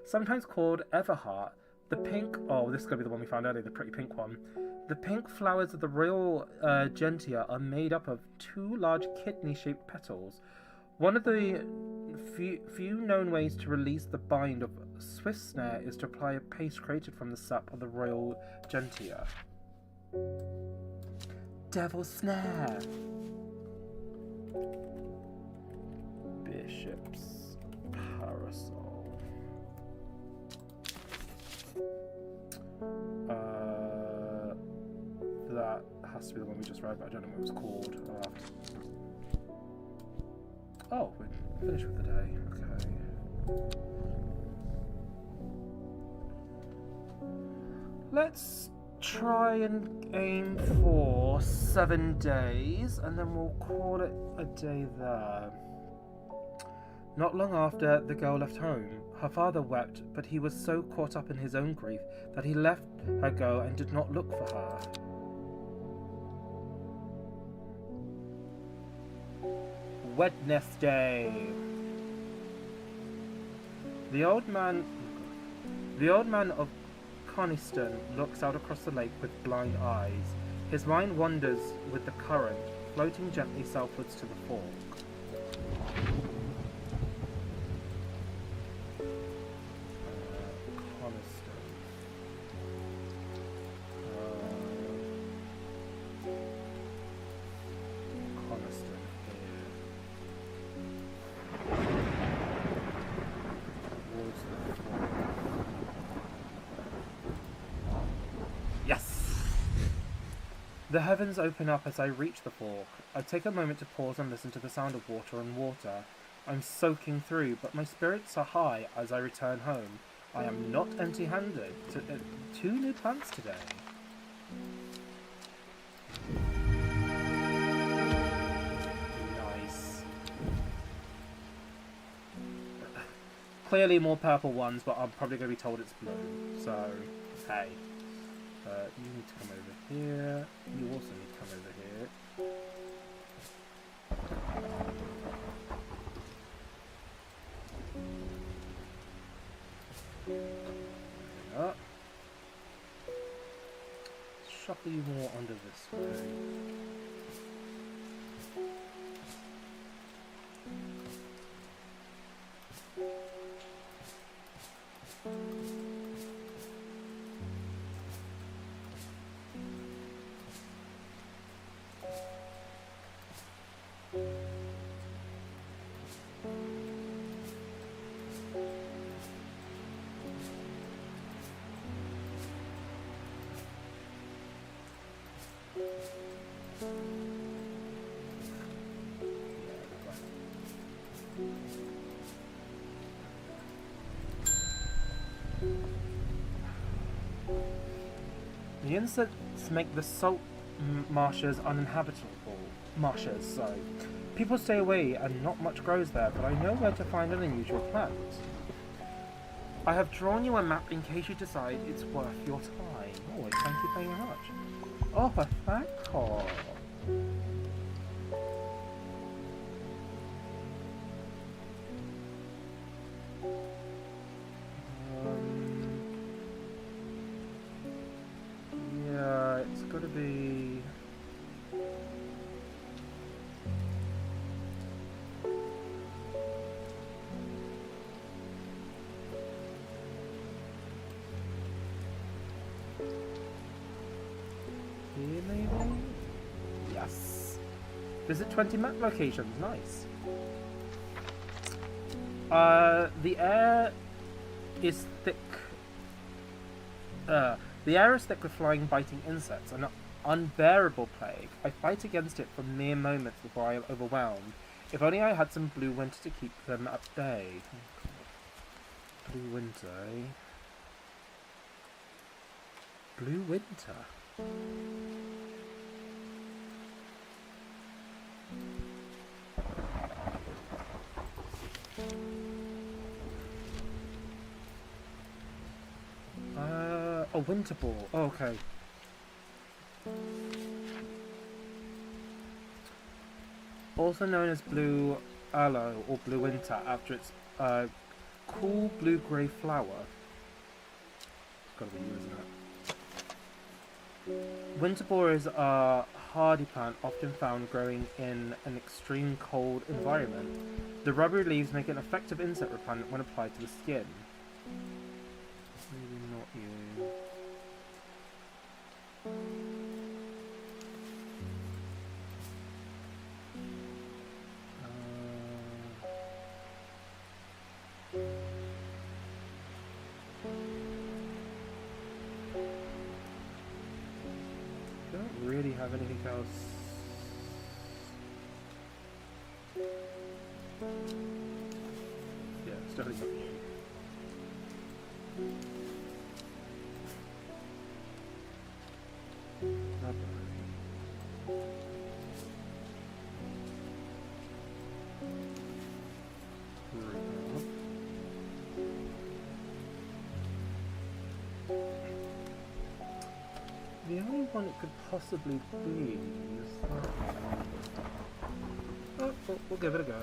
Sometimes called Everheart, the pink... Oh, this is going to be the one we found earlier, the pretty pink one. The pink flowers of the royal gentian are made up of 2 large kidney-shaped petals. One of the few known ways to release the bind of Swiss snare is to apply a paste created from the sap of the royal gentian. Devil snare! Bishop's parasol. That has to be the one we just read, but I don't know what it was called. Oh, we're finished with the day. Okay. Let's try and aim for 7 days, and then we'll call it a day there. Not long after, the girl left home. Her father wept, but he was so caught up in his own grief that he let her go and did not look for her. Wednesday. The old man of Coniston looks out across the lake with blind eyes. His mind wanders with the current, floating gently southwards to the fork. The heavens open up as I reach the fork. I take a moment to pause and listen to the sound of water and water. I'm soaking through, but my spirits are high as I return home. I am not empty-handed. 2 new plants today. Nice. Clearly more purple ones, but I'm probably going to be told it's blue. So, hey. You need to come over here. You also need to come over here. Up. Shuffle you more under this way. The insects make the salt marshes uninhabitable. People stay away and not much grows there, but I know where to find an unusual plant. I have drawn you a map in case you decide it's worth your time. Oh, thank you very much. Oh, perfecto. Yes. Visit 20 map locations. Nice. The air is thick. The air is thick with flying, biting insects, an unbearable plague. I fight against it for mere moments before I am overwhelmed. If only I had some blue winter to keep them at bay. Oh, blue winter, eh? Blue winter. A winter ball. Oh, okay. Also known as blue aloe or blue winter after its cool blue-grey flower. It's gotta be you, isn't it? Winter boar is a hardy plant often found growing in an extreme cold environment. The rubbery leaves make an effective insect repellent when applied to the skin. Maybe not you. Don't really have anything else. Yeah, it's definitely not you. Not the only one it could possibly be is that one. Oh, we'll give it a go.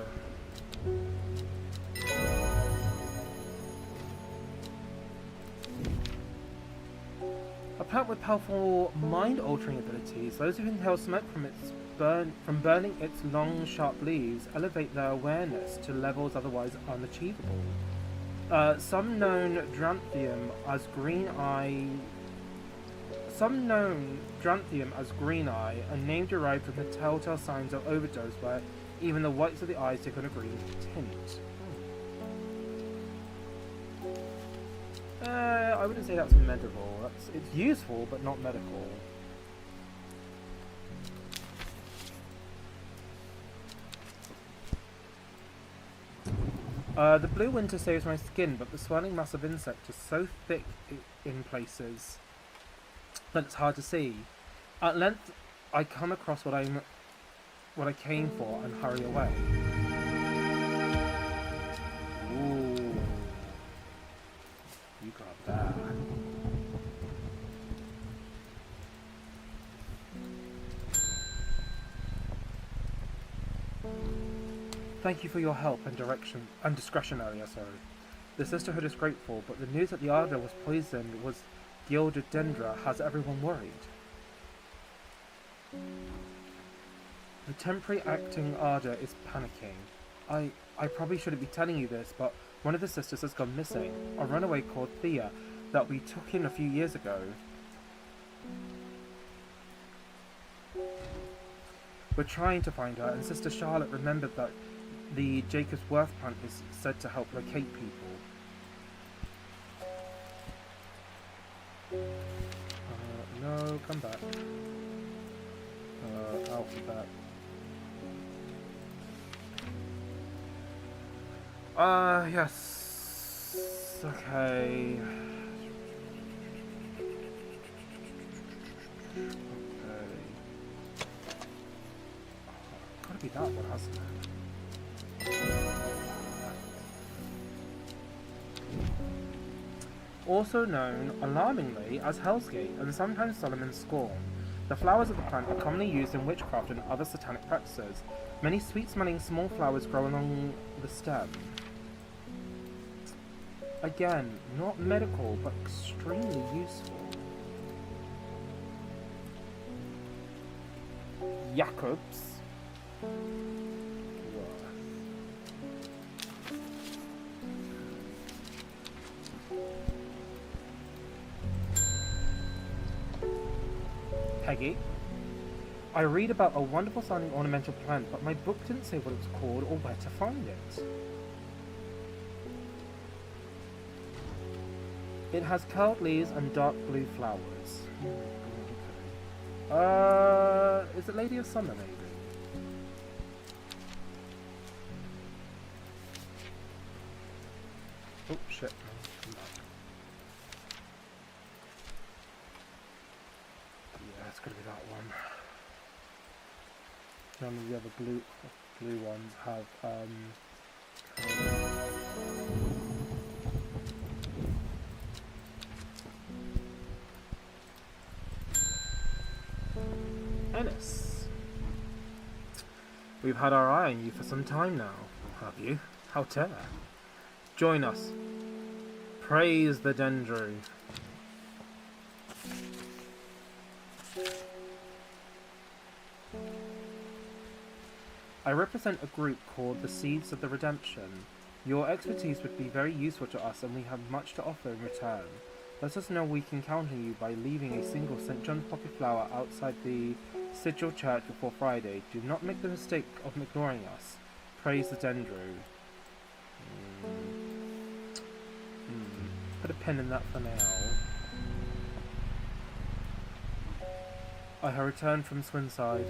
A plant with powerful mind-altering abilities, those who inhale smoke from burning its long, sharp leaves elevate their awareness to levels otherwise unachievable. Some known Dranthium as green eye, a name derived from the telltale signs of overdose where even the whites of the eyes take on a green tint. I wouldn't say that's medical. It's useful, but not medical. The blue winter saves my skin, but the swirling mass of insect is so thick in places that it's hard to see. At length, I come across what I came for and hurry away. Ooh, you got that. Thank you for your help and direction and discretion earlier, sorry. The Sisterhood is grateful, but the news that the Ardor was poisoned was Gildodendra has everyone worried. The temporary acting Ardor is panicking. I probably shouldn't be telling you this, but one of the sisters has gone missing. A runaway called Thea that we took in a few years ago. We're trying to find her, and Sister Charlotte remembered that the Jacob's Worth plant is said to help locate people. No, come back. Alphabet. Yes. Okay. Gotta be that one, hasn't it? Also known, alarmingly, as Hell's Gate and sometimes Solomon's Scorn. The flowers of the plant are commonly used in witchcraft and other satanic practices. Many sweet-smelling small flowers grow along the stem. Again, not medical, but extremely useful. Jacobs. Peggy. I read about a wonderful sounding ornamental plant, but my book didn't say what it was called or where to find it. It has curled leaves and dark blue flowers. Okay. Is it Lady of Summer, maybe? Oh, shit. Come back. Yeah, it's gonna be that one. None of the other blue ones have, Ennis. We've had our eye on you for some time now, have you? How dare? Join us. Praise the Dendro. I represent a group called the Seeds of the Redemption. Your expertise would be very useful to us, and we have much to offer in return. Let us know we can count on you by leaving a single St. John's poppy flower outside the Sigil Church before Friday. Do not make the mistake of ignoring us. Praise the Dendro. Put a pin in that for now. I have returned from Swinside.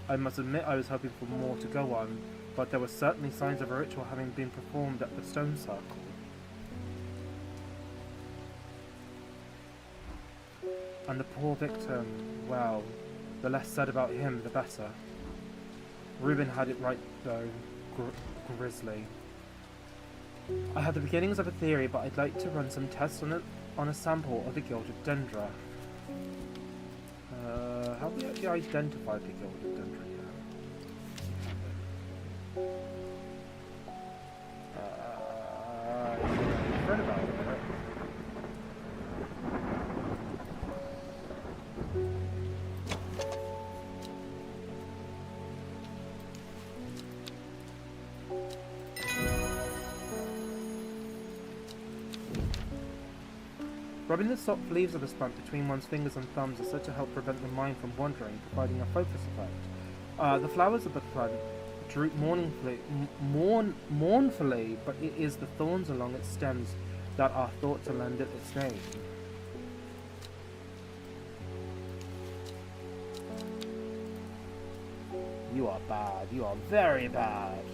I must admit I was hoping for more to go on, but there were certainly signs of a ritual having been performed at the Stone Circle. And the poor victim, well, the less said about him, the better. Reuben had it right, though. Grisly. I have the beginnings of a theory, but I'd like to run some tests on a sample of the gilded dendra. How do we actually identify the gilded dendra here? I've read about it. Rubbing the soft leaves of this plant between one's fingers and thumbs is said to help prevent the mind from wandering, providing a focus effect. The flowers of the plant droop mournfully, but it is the thorns along its stems that are thought to lend it its name. You are bad. You are very bad.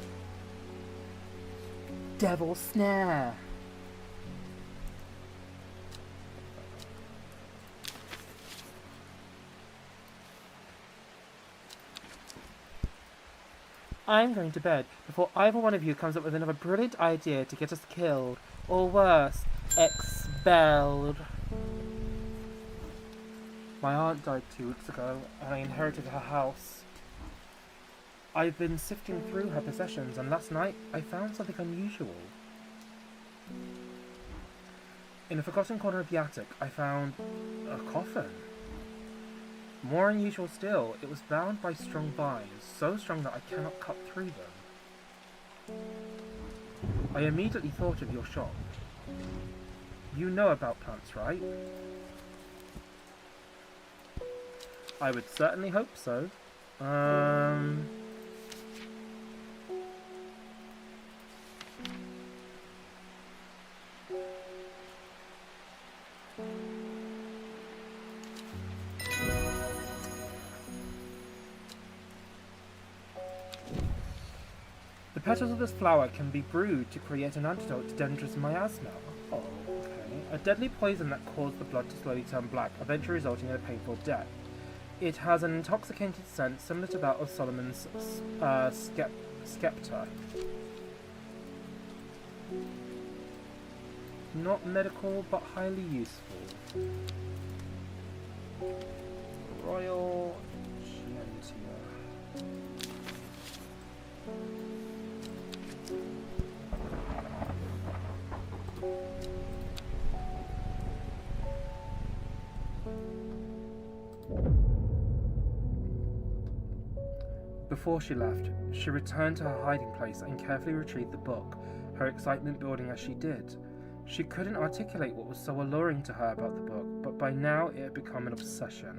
Devil snare. I'm going to bed before either one of you comes up with another brilliant idea to get us killed, or worse, expelled. My aunt died 2 weeks ago, and I inherited her house. I've been sifting through her possessions, and last night I found something unusual. In a forgotten corner of the attic, I found a coffin. More unusual still, it was bound by strong vines, so strong that I cannot cut through them. I immediately thought of your shop. You know about plants, right? I would certainly hope so. The petals of this flower can be brewed to create an antidote to Dendra's miasma. Oh, okay. A deadly poison that caused the blood to slowly turn black, eventually resulting in a painful death. It has an intoxicating scent similar to that of Solomon's scepter. Not medical, but highly useful. Royal Gentier. Before she left, she returned to her hiding place and carefully retrieved the book, her excitement building as she did. She couldn't articulate what was so alluring to her about the book, but by now it had become an obsession.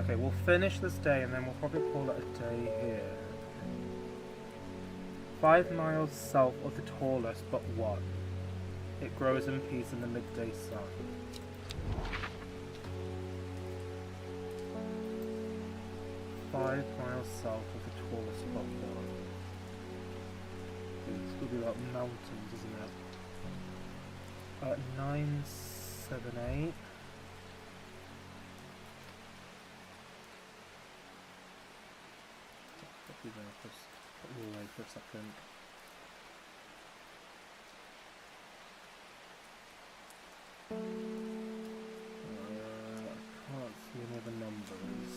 Okay, we'll finish this day and then we'll probably call it a day here. 5 miles south of the tallest but one. It grows in peace in the midday sun. Five miles south of the tallest but one. It's going to be like mountains, isn't it? 978. Put me away for a second. I can't see any other numbers.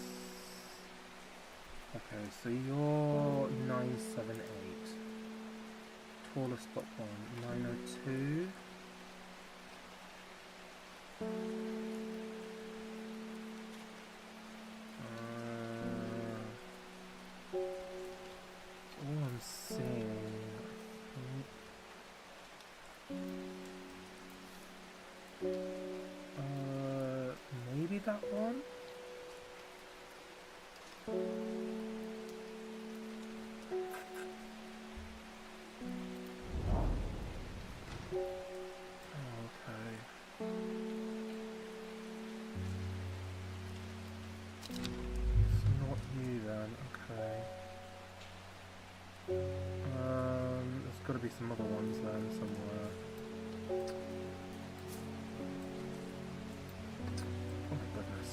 Okay, so you're 978. Tallest but one. 902. All I'm seeing, maybe that one? There's got to be some other ones then somewhere. Oh my goodness.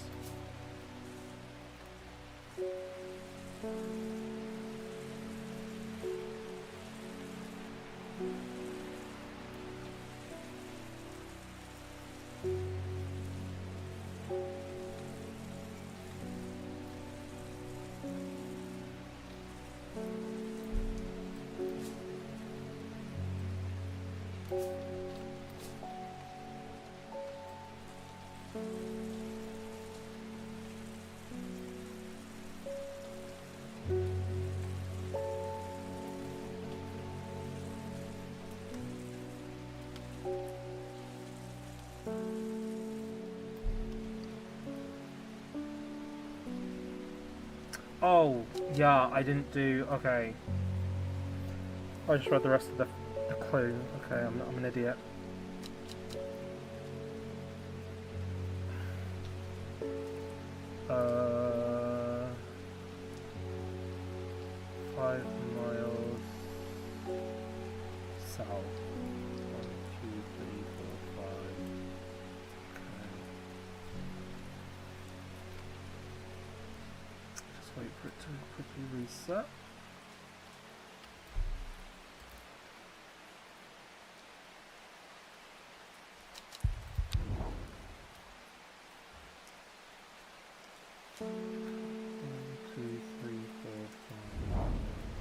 Oh, yeah, I didn't do... Okay. I just read the rest of the clue. Okay, I'm an idiot. Uh... 5 miles south. 1, 2, 3, 4, 5. Wait for it to quickly reset.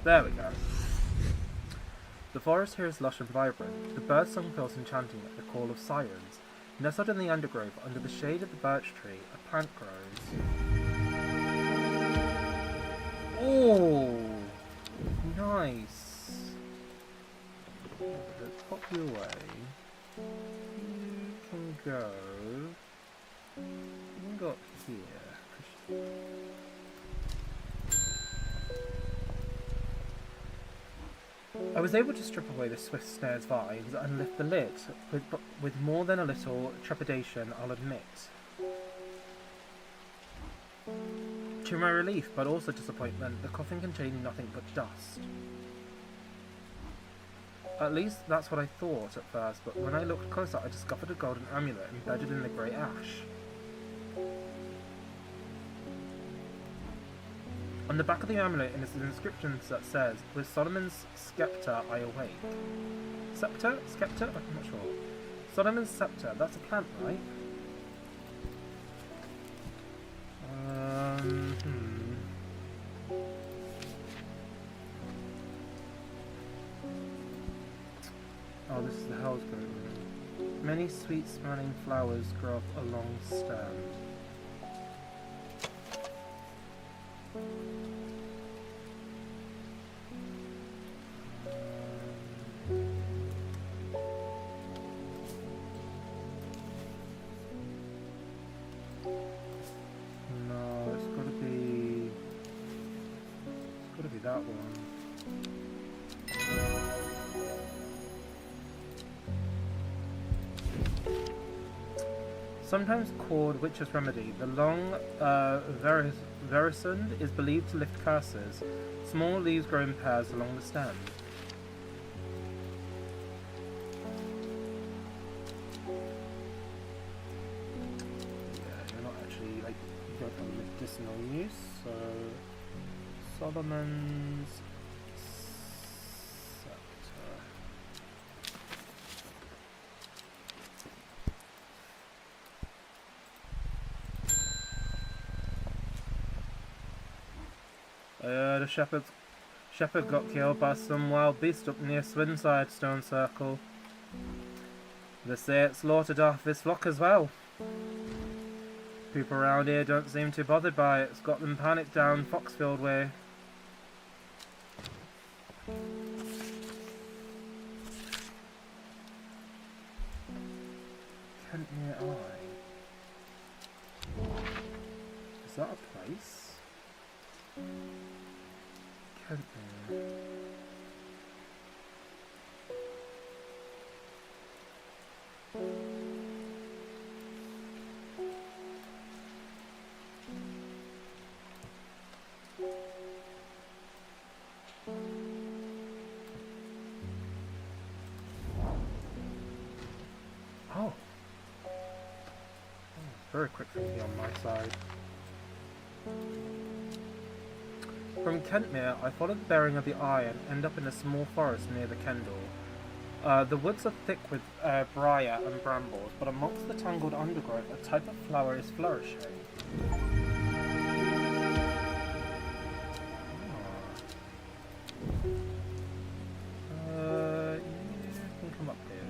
There we go. The forest here is lush and vibrant. The bird song feels enchanting at the call of sirens. Nestled in the undergrowth, under the shade of the birch tree, a plant grows. Oh, nice. Let's pop you away. You can go. You can go up here. I was able to strip away the swift snare's vines and lift the lid, with more than a little trepidation, I'll admit. To my relief, but also disappointment, the coffin contained nothing but dust. At least that's what I thought at first, but when I looked closer I discovered a golden amulet embedded in the grey ash. On the back of the amulet is an inscription that says, "With Solomon's scepter I awake." Scepter? Scepter? I'm not sure. Solomon's scepter, that's a plant, right? Oh, this is the hell's going on. Many sweet-smelling flowers grow up along stem. No, it's got to another one. Sometimes called Witch's Remedy, the long verisund is believed to lift curses. Small leaves grow in pairs along the stem. Yeah, you're not actually, like, you don't have medicinal use, so... Solomon's Scepter. The shepherd got killed by some wild beast up near Swinside Stone Circle. They say it slaughtered half his flock as well. People around here don't seem too bothered by it. It's got them panicked down Foxfield way. Kentmere Eye. Is that a place? Kentmere. Oh. Very quick for me on my side. From Kentmere, I followed the bearing of the eye and end up in a small forest near the Kendall. The woods are thick with briar and brambles, but amongst the tangled undergrowth, a type of flower is flourishing. You can come up here.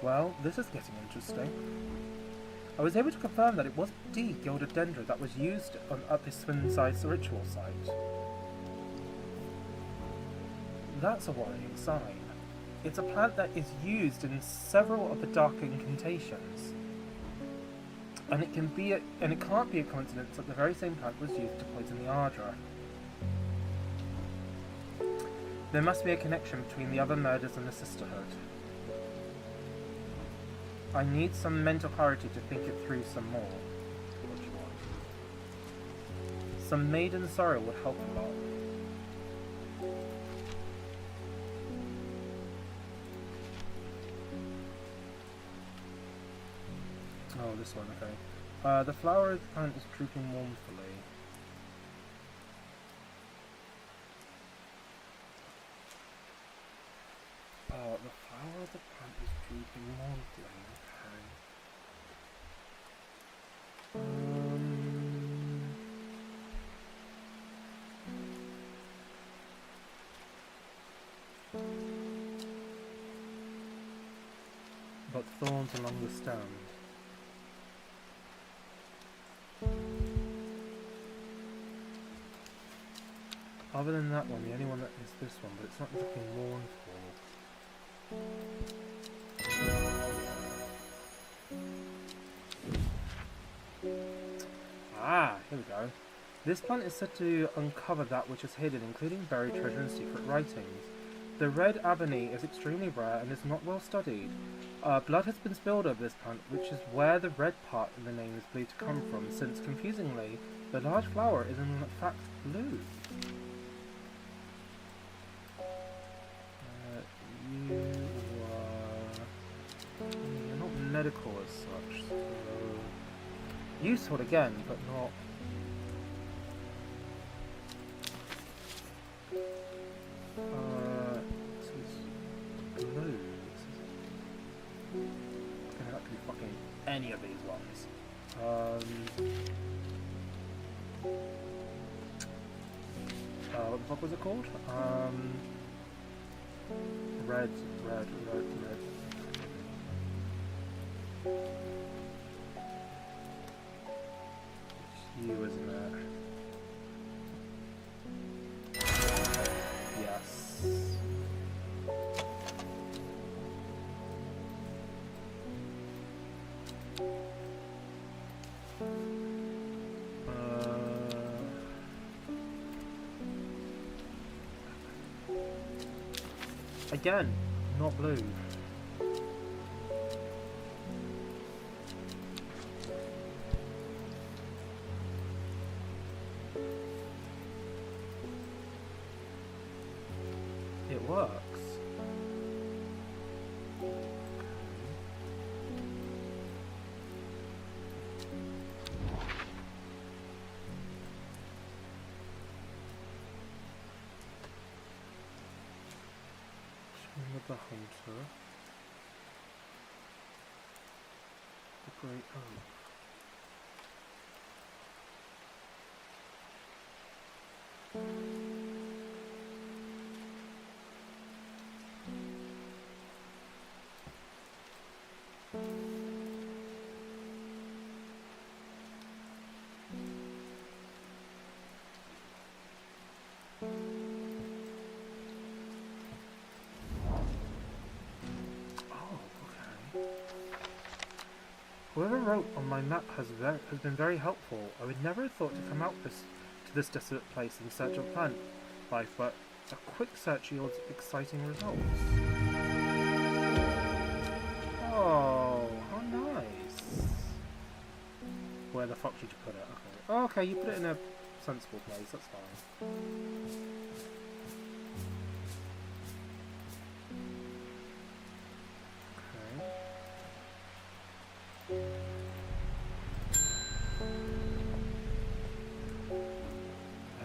Well, this is getting interesting. I was able to confirm that it was indeed gilded dendra that was used at this Swinside ritual site. That's a worrying sign. It's a plant that is used in several of the dark incantations. And it can't be a coincidence that the very same plant was used to poison the Ardra. There must be a connection between the other murders and the Sisterhood. I need some mental clarity to think it through some more. What do you want? Some maiden sorrow would help a lot. Oh, this one, okay. The flower of the plant is drooping mournfully. Oh, the flower of the plant is drooping mournfully. But thorns along the stem. Other than that one, the only one that is this one, but it's not looking mournful. Ah, here we go. This plant is said to uncover that which is hidden, including buried treasure and secret writings. The red ebony is extremely rare and is not well studied. Blood has been spilled over this plant, which is where the red part in the name is believed to come from, since, confusingly, the large flower is in fact blue. You're not medical as such, so... useful again, but not... this is blue. Okay, that could be fucking any of these ones. What the fuck was it called? Red. It's you, isn't it? Yes. Again, not blue. It works. With the hunter, the great oak. Whoever wrote on my map has been very helpful. I would never have thought to come out to this desolate place in search of plant life, but a quick search yields exciting results. Oh, how nice. Where the fuck did you put it? Okay. Oh, okay, you put it in a sensible place, that's fine.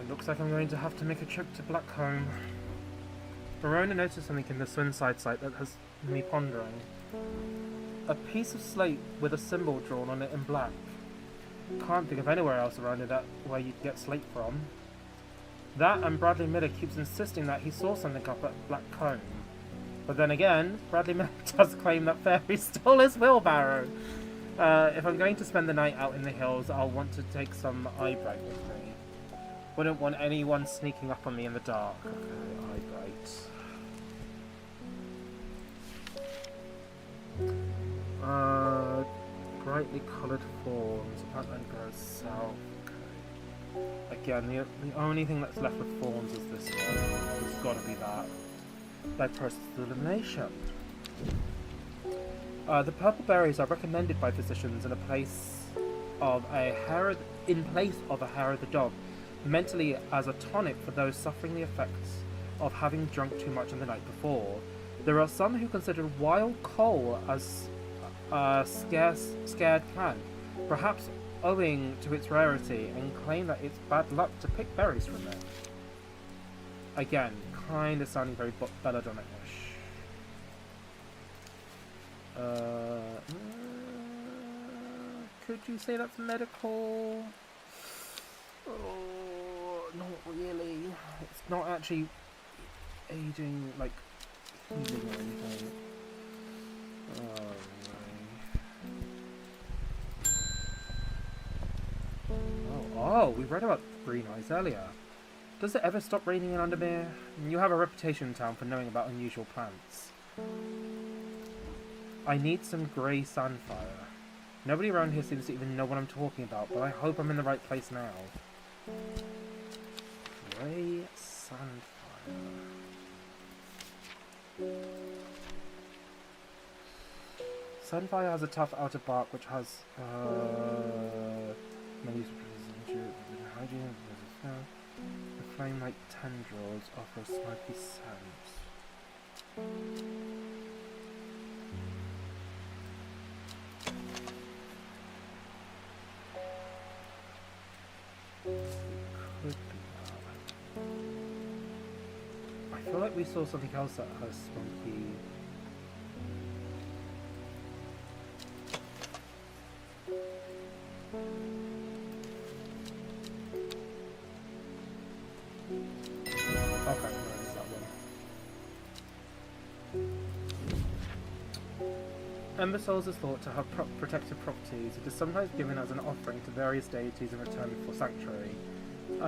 Looks like I'm going to have to make a trip to Blackcomb. Verona noticed something in the Swinside site that has me pondering. A piece of slate with a symbol drawn on it in black. Can't think of anywhere else around it where you'd get slate from. That, and Bradley Miller keeps insisting that he saw something up at Blackcomb. But then again, Bradley Miller does claim that Fairy stole his wheelbarrow. If I'm going to spend the night out in the hills, I'll want to take some eye bright with me. Wouldn't want anyone sneaking up on me in the dark. Okay, eye bright. Brightly coloured fawns. Outline goes south. Okay. Again, the only thing that's left with fawns is this one. It's got to be that. By process of elimination. The purple berries are recommended by physicians in place of a hair of the dog. Mentally as a tonic for those suffering the effects of having drunk too much on the night before. There are some who consider wild coal as a scared plant, perhaps owing to its rarity, and claim that it's bad luck to pick berries from it. Again, kind of sounding very belladonna-ish. Could you say that's medical? Oh, not really. It's not actually aiding, like, healing or anything. Oh, we read about green eyes earlier. Does it ever stop raining in Undermere? You have a reputation in town for knowing about unusual plants. I need some grey sandfire. Nobody around here seems to even know what I'm talking about, but I hope I'm in the right place now. Grey sandfire. Sandfire has a tough outer bark which has many hygiene. The flame-like tendrils offer a smoky scent. Could be that. I feel like we saw something else that has smoky. Okay, there's that one. Ember Souls is thought to have protective properties. It is sometimes given as an offering to various deities in return for sanctuary.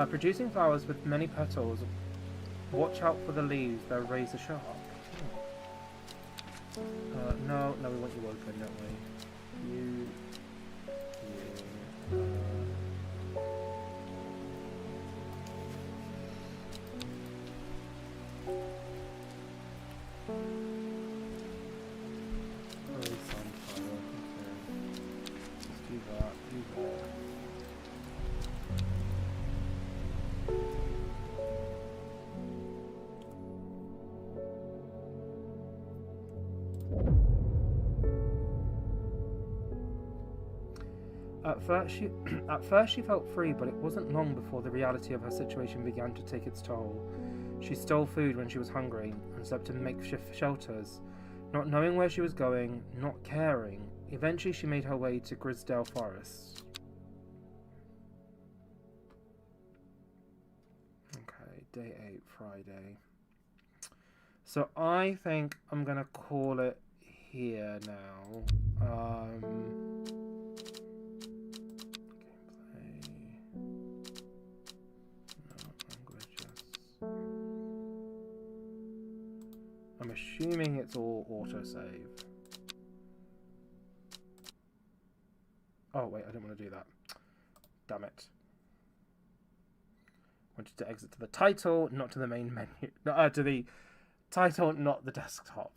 Producing flowers with many petals. Watch out for the leaves, they're razor sharp. No, we want you open, don't we? You. At first she felt free, but it wasn't long before the reality of her situation began to take its toll. She stole food when she was hungry and slept in makeshift shelters, not knowing where she was going, not caring. Eventually she made her way to Grisdale Forest. Okay, day 8, Friday. So I think I'm going to call it here now. I'm assuming it's all autosave. Oh wait, I didn't want to do that. Damn it. Wanted to exit to the title, not to the main menu. No, to the title, not the desktop.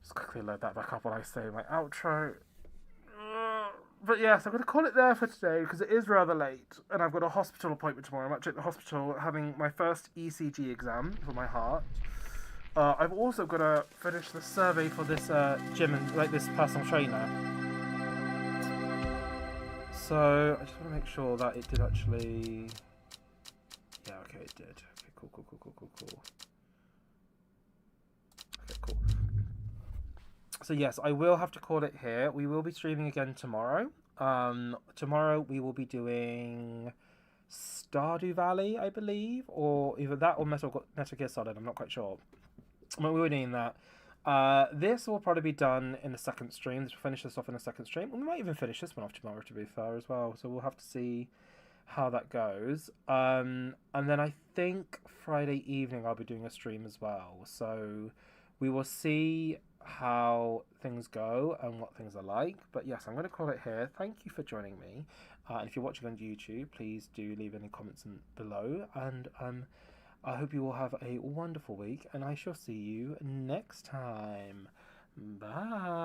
Just quickly load that back up while I say my outro. But yes, I'm going to call it there for today because it is rather late and I've got a hospital appointment tomorrow. I'm actually at the hospital having my first ECG exam for my heart. I've also got to finish the survey for this gym and like this personal trainer. So I just want to make sure that it did actually. Yeah, okay, it did. Okay, cool. Okay, cool. So yes, I will have to call it here. We will be streaming again tomorrow. Tomorrow we will be doing Stardew Valley, I believe, or either that or Metal Gear Solid. I'm not quite sure. But we were doing that. This will probably be done in a second stream. We'll finish this off in a second stream. We might even finish this one off tomorrow, to be fair, as well. So we'll have to see how that goes. And then I think Friday evening I'll be doing a stream as well. So we will see how things go and what things are like. But yes, I'm going to call it here. Thank you for joining me. And if you're watching on YouTube, please do leave any comments below. And I hope you all have a wonderful week. And I shall see you next time. Bye.